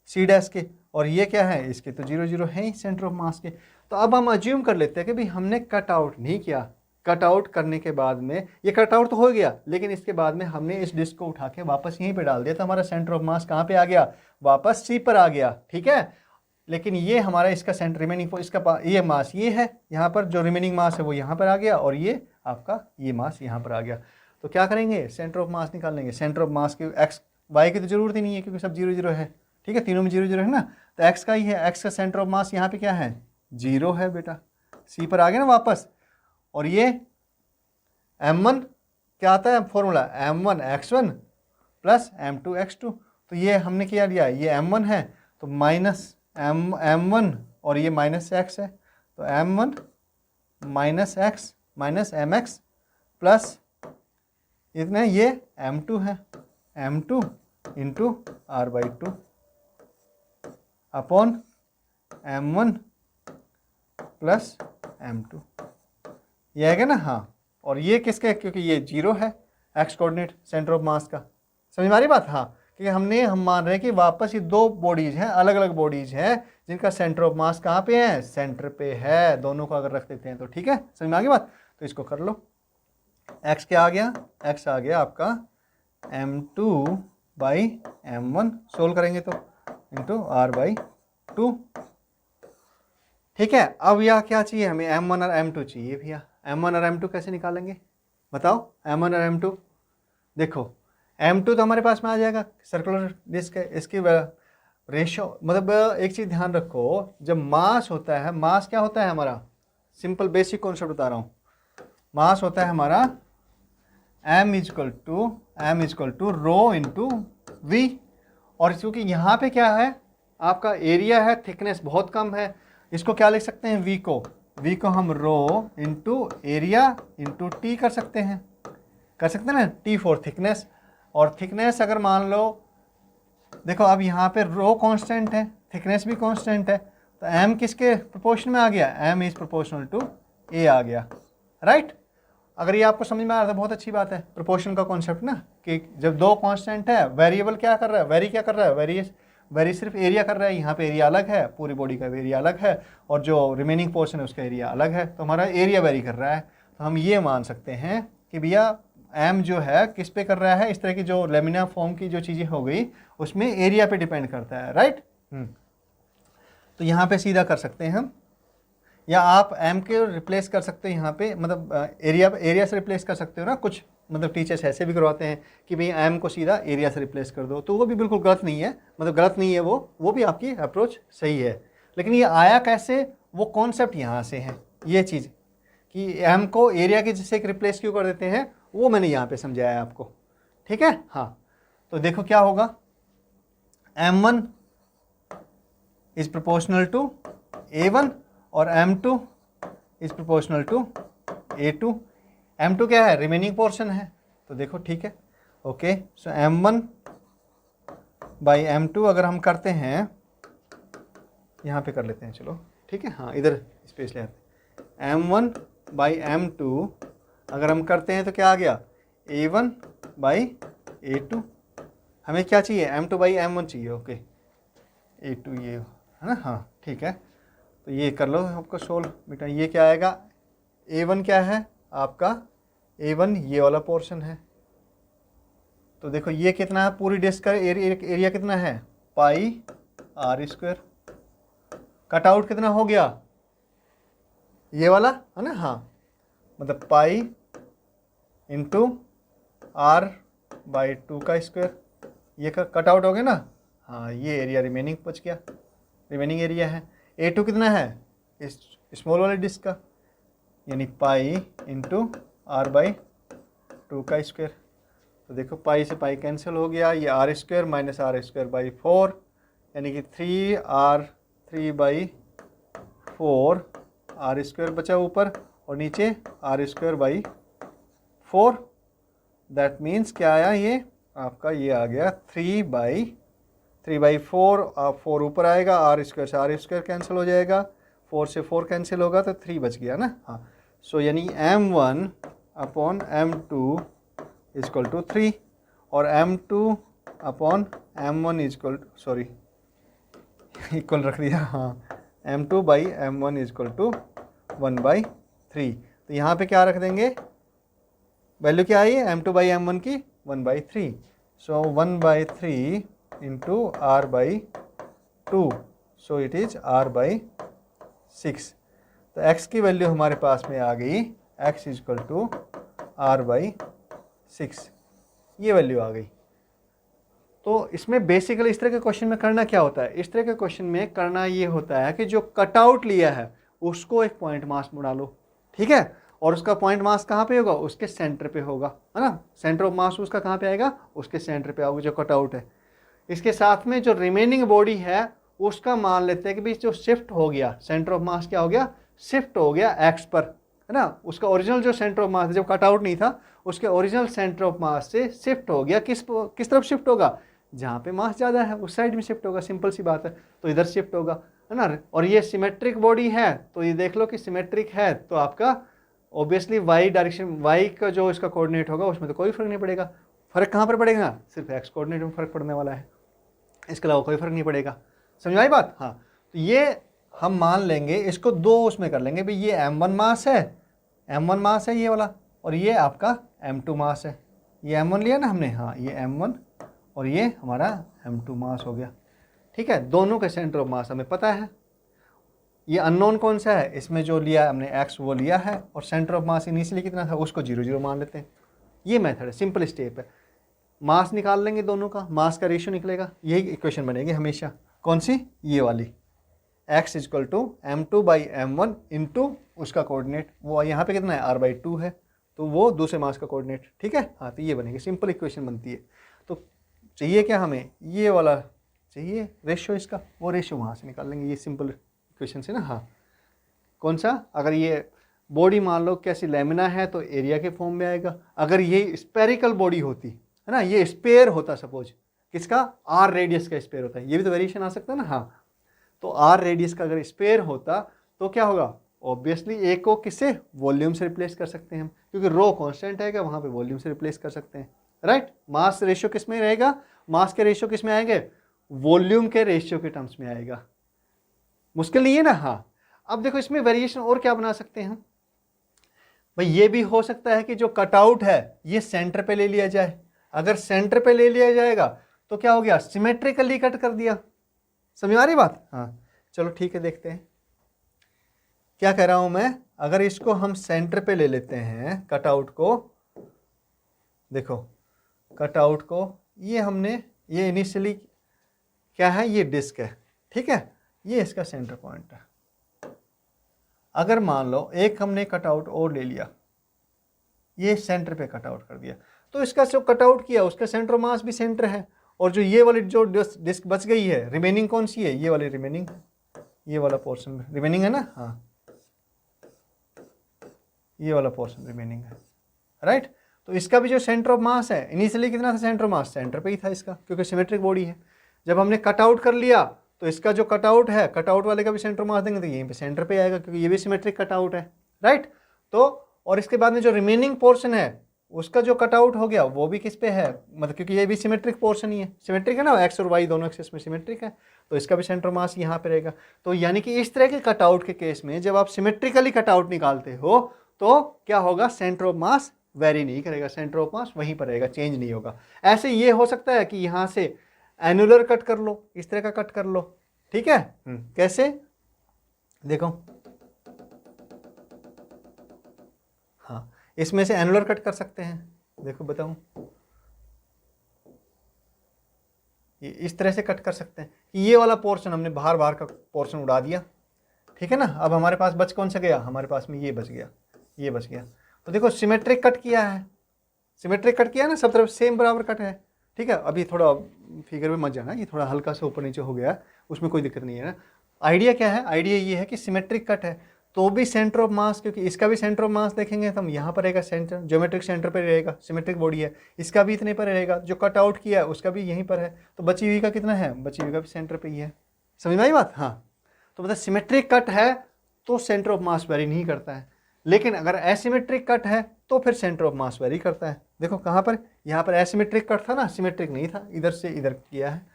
सी डैश के, और ये क्या है, इसके तो 0 0 है ही सेंटर ऑफ मास के। तो अब हम अज्यूम कर लेते हैं कि भाई हमने कट आउट नहीं किया, कट आउट करने के बाद में ये कट आउट तो हो गया, लेकिन इसके बाद में हमने इस डिस्क को उठा के वापस यहीं पे डाल दिया, तो हमारा सेंटर ऑफ मास कहाँ पे आ गया, वापस सी पर आ गया, ठीक है। लेकिन ये हमारा इसका सेंटर रिमेनिंग, इसका ये मास ये है, यहाँ पर जो रिमेनिंग मास है वो यहाँ पर आ गया, और ये आपका ये मास यहाँ पर आ गया। तो क्या करेंगे, सेंटर ऑफ मास निकाल लेंगे। सेंटर ऑफ मास की एक्स वाई की तो जरूरत ही नहीं है, क्योंकि सब 0 0 है, ठीक है, तीनों में 0 0 है ना, तो x का ही है, x का सेंटर ऑफ मास यहाँ पे क्या है 0 है बेटा, c पर आ गया ना वापस। और ये m1 क्या आता है formula, m1 x1 plus m2 x2, तो ये हमने क्या लिया, ये m1 है तो माइनस m1 और ये माइनस x है, तो m1 minus x minus mx plus इतना ये m2 है, m2 into r/2 upon m1 plus m2, ये आएगा ना। हाँ, और ये किसका है, क्योंकि ये 0 है x कोऑर्डिनेट सेंटर ऑफ मास का, समझ में आ रही बात। हाँ, क्योंकि हम मान रहे हैं कि वापस ये दो बॉडीज हैं, अलग अलग बॉडीज हैं जिनका सेंटर ऑफ मास कहाँ पे है, सेंटर पे है, दोनों को अगर रख देते हैं तो ठीक है, समझ में आ गई बात। तो इसको कर लो, x क्या आ गया, x आ गया आपका m2/m1 सोल्व करेंगे तो इंटू r/2, ठीक है। अब यह क्या चाहिए हमें, m1 और m2 चाहिए भैया। m1 और m2 कैसे निकालेंगे बताओ, m1 और m2, देखो m2 तो हमारे पास में आ जाएगा, सर्कुलर डिस्क है, इसकी रेशो, मतलब एक चीज़ ध्यान रखो, जब मास होता है, मास क्या होता है हमारा, सिंपल बेसिक कॉन्सेप्ट बता रहा हूँ, मास होता है हमारा m equal to rho into V, और क्योंकि यहाँ पे क्या है आपका एरिया है, थिकनेस बहुत कम है, इसको क्या लिख सकते हैं, v को हम rho into area into T कर सकते हैं ना, t फॉर थिकनेस। और थिकनेस अगर मान लो, देखो अब यहाँ पे रो कांस्टेंट है, थिकनेस भी कांस्टेंट है, तो m किसके प्रोपोर्शन में आ गया, m is proportional to a आ गया, राइट। अगर ये आपको समझ में आ रहा था बहुत अच्छी बात है, प्रोपोर्शन का कॉन्सेप्ट ना, कि जब दो कांस्टेंट है, वेरिएबल क्या कर रहा है, वेरी क्या कर रहा है, वेरी सिर्फ एरिया कर रहा है, यहाँ पे एरिया अलग है, पूरी बॉडी का एरिया अलग है, और जो रिमेनिंग पोर्शन है उसका एरिया अलग है, तो हमारा एरिया वेरी कर रहा है। तो हम ये मान सकते हैं कि भैया m जो है किस पे कर रहा है, इस तरह की जो लेमिना फॉर्म की जो चीज़ें हो गई उसमें एरिया पे डिपेंड करता है, राइट। तो यहाँ पे सीधा कर सकते हैं हम, या आप m के रिप्लेस कर सकते हैं यहाँ पे, मतलब एरिया से रिप्लेस कर सकते हो ना, कुछ मतलब टीचर्स ऐसे भी करवाते हैं कि भाई m को सीधा एरिया से रिप्लेस कर दो, तो वो भी बिल्कुल गलत नहीं है, मतलब गलत नहीं है, वो भी आपकी अप्रोच सही है। लेकिन ये आया कैसे, वो कॉन्सेप्ट यहाँ से है, ये चीज़ कि m को एरिया के जिससे रिप्लेस क्यों कर देते हैं, वो मैंने यहाँ पे समझाया आपको, ठीक है। हाँ, तो देखो क्या होगा, m1 is proportional to a1 और m2 is proportional to a2। m2 क्या है, रिमेनिंग पोर्शन है, तो देखो ठीक है, ओके। सो m1/m2 अगर हम करते हैं, यहाँ पे कर लेते हैं चलो, ठीक है, हाँ इधर स्पेस ले आते हैं, m1/m2 अगर हम करते हैं तो क्या आ गया, a1/a2, हमें क्या चाहिए, m2/m1 चाहिए, ओके, a2 ये है ना, हाँ ठीक है। तो ये कर लो आपको सोल्व बेटा, ये क्या आएगा, a1 क्या है आपका, a1 ये वाला पोर्शन है, तो देखो ये कितना है, पूरी डिस्क का एरिया कितना है, πr², कट आउट कितना हो गया, ये वाला है ना, हाँ मतलब पाई इंटू r/2 का स्क्वायर, ये कट आउट हो गया ना, हाँ ये एरिया रिमेनिंग बच गया, रिमेनिंग एरिया है। a2 कितना है, इस स्मॉल वाले डिस्क का, यानी पाई इंटू r/2 का स्क्वायर, तो देखो पाई से पाई कैंसिल हो गया, ये r² माइनस r²/4, यानी कि 3r3/4, r² बचा ऊपर और नीचे r²/4, दैट मीन्स क्या आया, ये आपका ये आ गया 3/4, 4 ऊपर आएगा, r² से r² कैंसिल हो जाएगा, 4 से 4 कैंसिल होगा तो 3 बच गया ना, हाँ। सो यानी m1/m2 इजकल टू 3 और m2/m1 इक्वल रख दिया, हाँ, m2/m1 इजकल टू 1/3। तो यहाँ पे क्या रख देंगे, वैल्यू क्या आई है m2/m1 की, 1/3, सो 1/3 into r/2, so it is r/6। तो x की वैल्यू हमारे पास में आ गई, x इजकल टू r/6, ये वैल्यू आ गई। तो इसमें बेसिकली इस तरह के क्वेश्चन में करना क्या होता है, इस तरह के क्वेश्चन में करना ये होता है कि जो कटआउट लिया है उसको एक पॉइंट मास में डालो, ठीक है, और उसका पॉइंट मास कहाँ पे होगा, उसके सेंटर पे होगा, है ना, सेंटर ऑफ मास उसका कहाँ पे आएगा, उसके सेंटर पे आएगा जो कटआउट है। इसके साथ में जो रिमेनिंग बॉडी है उसका मान लेते हैं कि भाई जो शिफ्ट हो गया, सेंटर ऑफ मास क्या हो गया, शिफ्ट हो गया एक्स पर, है ना, उसका ओरिजिनल जो सेंटर ऑफ मास जब कटआउट नहीं था उसके ओरिजिनल सेंटर ऑफ मास से शिफ्ट हो गया, किस तरफ शिफ्ट होगा, जहाँ पे मास ज़्यादा है उस साइड में शिफ्ट होगा, सिंपल सी बात है, तो इधर शिफ्ट होगा, है ना। और ये सिमेट्रिक बॉडी है तो ये देख लो कि सिमेट्रिक है तो आपका ऑब्वियसली वाई डायरेक्शन, वाई का जो इसका कोऑर्डिनेट होगा उसमें तो कोई फर्क नहीं पड़ेगा। फर्क कहाँ पर पड़ेगा, सिर्फ एक्स कोऑर्डिनेट में फर्क पड़ने वाला है, इसके अलावा कोई फर्क नहीं पड़ेगा। समझ आई बात। हाँ, तो ये हम मान लेंगे, इसको दो उसमें कर लेंगे भाई, ये m1 मास है, m1 मास है ये वाला, और ये आपका m2 मास है। ये m1 लिया ना हमने, हाँ ये m1 और ये हमारा m2 मास हो गया, ठीक है। दोनों के सेंटर ऑफ मास हमें पता है। ये अननोन कौन सा है, इसमें जो लिया हमने x वो लिया है, और सेंटर ऑफ मास इनिशियली कितना था उसको 0 0 मान लेते हैं। ये मेथड है, सिंपल स्टेप है। मास निकाल लेंगे दोनों का, मास का रेशियो निकलेगा, यही इक्वेशन बनेगी हमेशा। कौन सी, ये वाली, x equal to m2/m1 into उसका कोऑर्डिनेट, वो यहाँ पे कितना है r/2 है, तो वो दूसरे मास का कोऑर्डिनेट, ठीक है। हाँ, तो ये बनेगी, सिंपल इक्वेशन बनती है। तो चाहिए क्या हमें, ये वाला चाहिए रेशियो इसका, वो रेशियो वहाँ से निकाल लेंगे, ये सिंपल इक्वेशन से ना। हाँ, कौन सा, अगर ये बॉडी मान लो कैसी लेमिना है तो एरिया के फॉर्म में आएगा। अगर ये स्पेरिकल बॉडी होती है ना, ये स्पेयर होता सपोज, किसका, आर रेडियस का स्पेयर होता है, ये भी तो वेरिएशन आ सकता है ना। हाँ, तो आर रेडियस का अगर स्पेयर होता तो क्या होगा, ऑब्वियसली ए को किससे, वॉल्यूम से रिप्लेस कर सकते हैं हम, क्योंकि रो कांस्टेंट है, वहाँ पे वॉल्यूम से रिप्लेस कर सकते हैं, राइट। मास रेशियो किस में रहेगा, मास के रेशियो किस में आएंगे, वॉल्यूम के रेशियो के टर्म्स में आएगा। मुश्किल नहीं है ना। हाँ, अब देखो इसमें वेरिएशन और क्या बना सकते हैं भाई, ये भी हो सकता है कि जो कटआउट है ये सेंटर पे ले लिया जाए। अगर सेंटर पे ले लिया जाएगा तो क्या हो गया, सिमेट्रिकली कट कर दिया। समझ आ रही बात। हाँ, चलो ठीक है, देखते हैं क्या कह रहा हूं मैं। अगर इसको हम सेंटर पे ले लेते हैं कटआउट को, देखो कटआउट को, ये हमने, ये इनिशियली क्या है, ये डिस्क है, ठीक है, ये इसका सेंटर पॉइंट है। अगर मान लो एक हमने कटआउट और ले लिया, ये सेंटर पे कटआउट कर दिया, तो इसका जो कटआउट किया उसका सेंटर ऑफ मास भी सेंटर है, और जो ये वाली जो डिस्क बच गई है, रिमेनिंग कौन सी है, ये वाली रिमेनिंग, ये वाला पोर्शन रिमेनिंग है ना। हाँ, ये वाला पोर्शन रिमेनिंग है, राइट। तो इसका भी जो सेंटर ऑफ मास है, इनिशियली कितना था सेंटर ऑफ मास, सेंटर पे ही था इसका, क्योंकि सिमेट्रिक बॉडी है। जब हमने कटआउट कर लिया तो इसका जो कटआउट है, कटआउट वाले का भी सेंटर ऑफ मास देंगे तो यहीं पे सेंटर पे आएगा, क्योंकि ये भी सिमेट्रिक कटआउट है, राइट। तो और इसके बाद में जो रिमेनिंग पोर्शन है उसका जो कटआउट हो गया वो भी किस पे है, मतलब क्योंकि ये भी सिमेट्रिक पोर्शन ही है, सिमेट्रिक है ना, एक्स और वाई दोनों एक्सिस में सिमेट्रिक है, तो इसका भी सेंटर मास यहाँ पे रहेगा। तो यानी कि इस तरह के कटआउट के केस में जब आप सिमेट्रिकली कटआउट निकालते हो तो क्या होगा, सेंटर ऑफ मास वेरी नहीं करेगा, सेंटर ऑफ मास वहीं पर रहेगा, चेंज नहीं होगा। ऐसे ये हो सकता है कि यहाँ से एनुलर कट कर लो, इस तरह का कट कर लो, ठीक है। कैसे, देखो, हाँ, इसमें से एनुलर कट कर सकते हैं, देखो बताऊं, ये इस तरह से कट कर सकते हैं कि ये वाला पोर्शन हमने बाहर बाहर का पोर्शन उड़ा दिया, ठीक है ना। अब हमारे पास बच कौन सा गया, हमारे पास में ये बच गया, ये बच गया। तो देखो सिमेट्रिक कट किया है, सिमेट्रिक कट किया है ना, सब तरफ सेम बराबर कट है, ठीक है। अभी थोड़ा फिगर में मत जाना, ये थोड़ा हल्का सा ऊपर नीचे हो गया, उसमें कोई दिक्कत नहीं है ना। आइडिया क्या है, आइडिया ये है कि सिमेट्रिक कट है तो भी सेंटर ऑफ मास, क्योंकि इसका भी सेंटर ऑफ मास देखेंगे तो हम यहाँ पर रहेगा सेंटर, ज्योमेट्रिक सेंटर पर रहेगा, सिमेट्रिक बॉडी है, इसका भी इतने पर रहेगा, जो कट आउट किया है उसका भी यहीं पर है, तो बची हुई का कितना है, बची हुई का भी सेंटर पे ही है। समझ में आई बात। हाँ, तो मतलब सिमेट्रिक कट है तो सेंटर ऑफ मास वेरी नहीं करता है, लेकिन अगर एसिमेट्रिक कट है तो फिर सेंटर ऑफ मास वेरी करता है। देखो कहाँ पर, यहाँ पर एसिमेट्रिक कट था ना, सिमेट्रिक नहीं था, इधर से इधर किया है।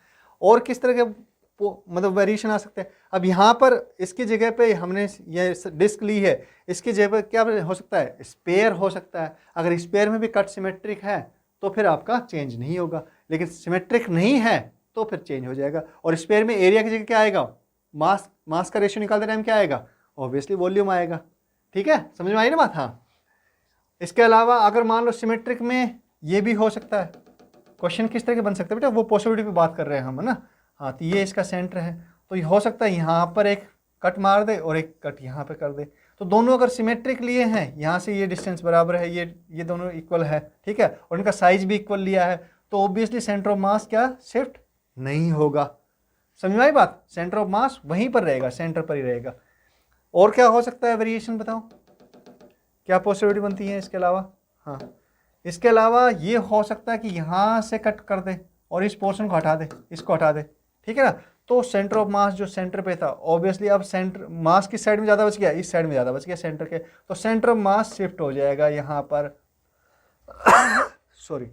और किस तरह के मतलब वेरिएशन आ सकते हैं। अब यहाँ पर इसकी जगह पे हमने ये डिस्क ली है, इसकी जगह पर क्या हो सकता है, स्पेयर हो सकता है। अगर स्पेयर में भी कट सिमेट्रिक है तो फिर आपका चेंज नहीं होगा, लेकिन सिमेट्रिक नहीं है तो फिर चेंज हो जाएगा। और स्पेयर में एरिया की जगह क्या आएगा, मास, मास का रेशियो निकालते टाइम क्या आएगा, ऑब्वियसली वॉल्यूम आएगा, ठीक है। समझ में आई ना बात। हाँ, इसके अलावा अगर मान लो सिमेट्रिक में ये भी हो सकता है, क्वेश्चन किस तरह के बन सकते हैं बेटा, वो पॉसिबिलिटी पे बात कर रहे हैं हम, है ना। हाँ, तो ये इसका सेंटर है, तो ये हो सकता है यहाँ पर एक कट मार दे और एक कट यहाँ पे कर दे। तो दोनों अगर सिमेट्रिक लिए हैं, यहाँ से ये डिस्टेंस बराबर है, ये दोनों इक्वल है, ठीक है, और इनका साइज भी इक्वल लिया है, तो ऑब्वियसली सेंटर ऑफ मास क्या शिफ्ट नहीं होगा। समझ में आई बात, सेंटर ऑफ मास वहीं पर रहेगा, सेंटर पर ही रहेगा। और क्या हो सकता है वेरिएशन बताओ, क्या पॉसिबिलिटी बनती है इसके अलावा। हाँ, इसके अलावा ये हो सकता है कि यहाँ से कट कर दे और इस पोर्शन को हटा दे, इसको हटा दे, ठीक है ना। तो सेंटर ऑफ मास जो सेंटर पे था, ऑब्वियसली अब सेंटर मास किस साइड में ज़्यादा बच गया, इस साइड में ज़्यादा बच गया सेंटर के, तो सेंटर ऑफ मास शिफ्ट हो जाएगा यहाँ पर सॉरी,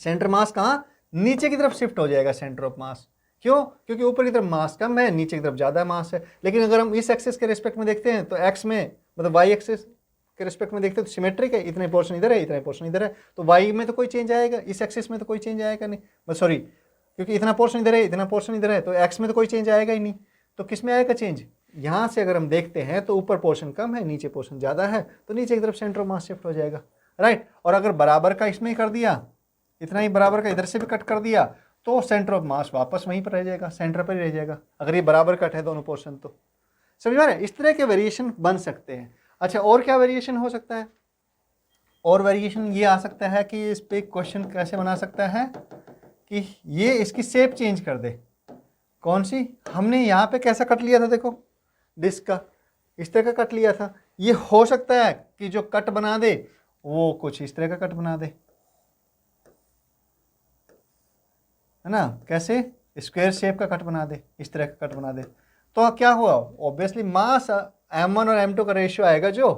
सेंटर मास कहाँ, नीचे की तरफ शिफ्ट हो जाएगा सेंटर ऑफ मास। क्यों, क्योंकि ऊपर की तरफ मास कम है, नीचे की तरफ ज़्यादा मास है। लेकिन अगर हम इस एक्सिस के रिस्पेक्ट में देखते हैं तो एक्स में मतलब वाई एक्सिस के रिस्पेक्ट में देखते हैं तो सिमेट्रिक है, इतने पोर्शन इधर है, इतने पोर्शन इधर है, तो वाई में तो कोई चेंज आएगा, इस एक्सिस में तो कोई चेंज आएगा नहीं, सॉरी, क्योंकि इतना पोर्शन इधर है, इतना पोर्शन इधर है, तो एक्स में तो कोई चेंज आएगा ही नहीं। तो किस में आएगा चेंज, यहाँ से अगर हम देखते हैं तो ऊपर पोर्शन कम है, नीचे पोर्शन ज़्यादा है, तो नीचे की तरफ सेंटर ऑफ मास शिफ्ट हो जाएगा, राइट। और अगर बराबर का इसमें ही कर दिया, इतना ही बराबर का इधर से भी कट कर दिया, तो सेंटर ऑफ मास वापस वहीं पर रह जाएगा, सेंटर पर ही रह जाएगा, अगर ये बराबर कट है दोनों पोर्शन तो। समझ में आ रहा है, इस तरह के वेरिएशन बन सकते हैं। अच्छा, और क्या वेरिएशन हो सकता है, और वेरिएशन ये आ सकता है कि इस पे क्वेश्चन कैसे बना सकता है कि ये इसकी शेप चेंज कर दे। कौन सी, हमने यहाँ पे कैसा कट लिया था, देखो डिस्क का इस तरह का कट लिया था, ये हो सकता है कि जो कट बना दे वो कुछ इस तरह का कट बना दे, है ना, कैसे, स्क्वायर शेप का कट बना दे, इस तरह का कट बना दे। तो क्या हुआ, ऑब्वियसली मास m1 और m2 का रेशियो आएगा जो,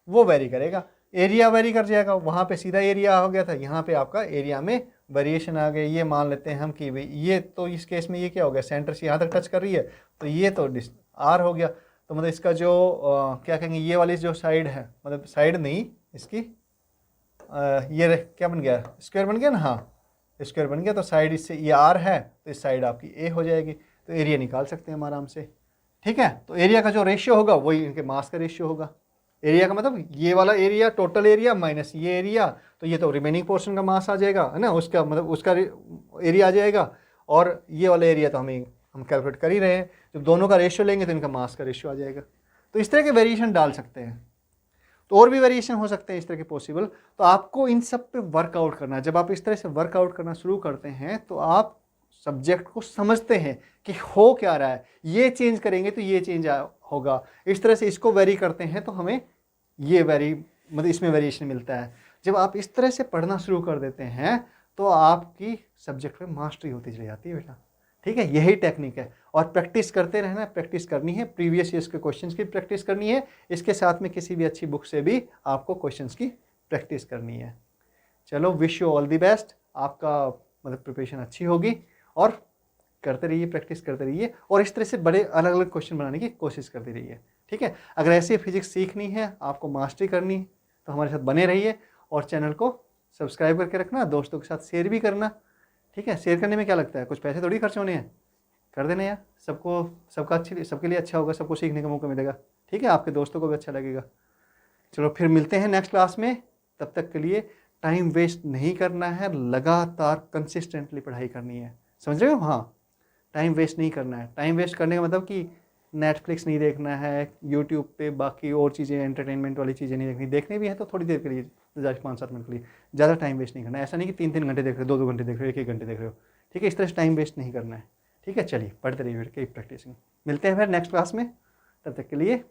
वो वेरी करेगा, एरिया वेरी कर जाएगा। वहाँ पे सीधा एरिया हो गया था, यहाँ पे आपका एरिया में वेरिएशन आ गया। ये मान लेते हैं हम कि भाई ये तो इस केस में ये क्या हो गया, सेंटर से यहाँ तक टच कर रही है, तो ये तो आर हो गया। तो मतलब इसका जो क्या कहेंगे, ये वाली जो साइड है, मतलब साइड नहीं इसकी, ये क्या बन गया, स्क्वायर बन गया ना, हाँ स्क्वायर बन गया, तो साइड इससे ये आर है, तो इस साइड आपकी ए हो जाएगी, तो एरिया निकाल सकते हैं हम आराम से, ठीक है। तो एरिया का जो रेशियो होगा वही इनके मास का रेशियो होगा। एरिया का मतलब ये वाला एरिया, टोटल एरिया माइनस ये एरिया, तो ये तो रिमेनिंग पोर्शन का मास आ जाएगा, है ना, उसका मतलब उसका एरिया आ जाएगा। और ये वाला एरिया तो हम कैलकुलेट कर ही रहे हैं, जब दोनों का रेशियो लेंगे तो इनका मास का रेशियो आ जाएगा। तो इस तरह के वेरिएशन डाल सकते हैं। तो और भी वेरिएशन हो सकते हैं इस तरह के पॉसिबल। तो आपको इन सब पे वर्कआउट करना है। जब आप इस तरह से वर्कआउट करना शुरू करते हैं तो आप सब्जेक्ट को समझते हैं कि हो क्या रहा है, ये चेंज करेंगे तो ये चेंज होगा, इस तरह से इसको वेरी करते हैं तो हमें ये मतलब इसमें वेरिएशन मिलता है। जब आप इस तरह से पढ़ना शुरू कर देते हैं तो आपकी सब्जेक्ट में मास्टरी होती चली जाती है बेटा, ठीक है। यही टेक्निक है, और प्रैक्टिस करते रहना, प्रैक्टिस करनी है, प्रीवियस ईयर्स के क्वेश्चंस की प्रैक्टिस करनी है, इसके साथ में किसी भी अच्छी बुक से भी आपको क्वेश्चंस की प्रैक्टिस करनी है। चलो, wish you all the best, आपका मतलब प्रिपरेशन अच्छी होगी, और करते रहिए, प्रैक्टिस करते रहिए, और इस तरह से बड़े अलग अलग क्वेश्चन बनाने की कोशिश करते रहिए, ठीक है। अगर ऐसे फिजिक्स सीखनी है, आपको मास्टरी करनी है, तो हमारे साथ बने रहिए, और चैनल को सब्सक्राइब करके रखना, दोस्तों के साथ शेयर भी करना, ठीक है। शेयर करने में क्या लगता है, कुछ पैसे थोड़ी खर्च होने हैं, कर देना यार, सबके लिए अच्छा होगा, सबको सीखने का मौका मिलेगा, ठीक है, आपके दोस्तों को भी अच्छा लगेगा। चलो फिर मिलते हैं नेक्स्ट क्लास में, तब तक के लिए टाइम वेस्ट नहीं करना है, लगातार कंसिस्टेंटली पढ़ाई करनी है, समझ रहे हो। हाँ, टाइम वेस्ट नहीं करना है। टाइम वेस्ट करने का मतलब कि नेटफ्लिक्स नहीं देखना है, यूट्यूब पे बाकी और चीज़ें, एंटरटेनमेंट वाली चीज़ें नहीं देखनी, देखने भी है तो थोड़ी देर के लिए, 5-7 मिनट के लिए, ज़्यादा टाइम वेस्ट नहीं करना है। ऐसा नहीं कि 3-3 घंटे देख रहे हो, 2-2 घंटे देख रहे हो, 1-1 घंटे देख रहे हो, ठीक है। इस तरह से टाइम वेस्ट नहीं करना है, ठीक है। चलिए, पढ़ते रहिए, फिर कीप प्रैक्टिसिंग। मिलते हैं फिर नेक्स्ट क्लास में, तब तक के लिए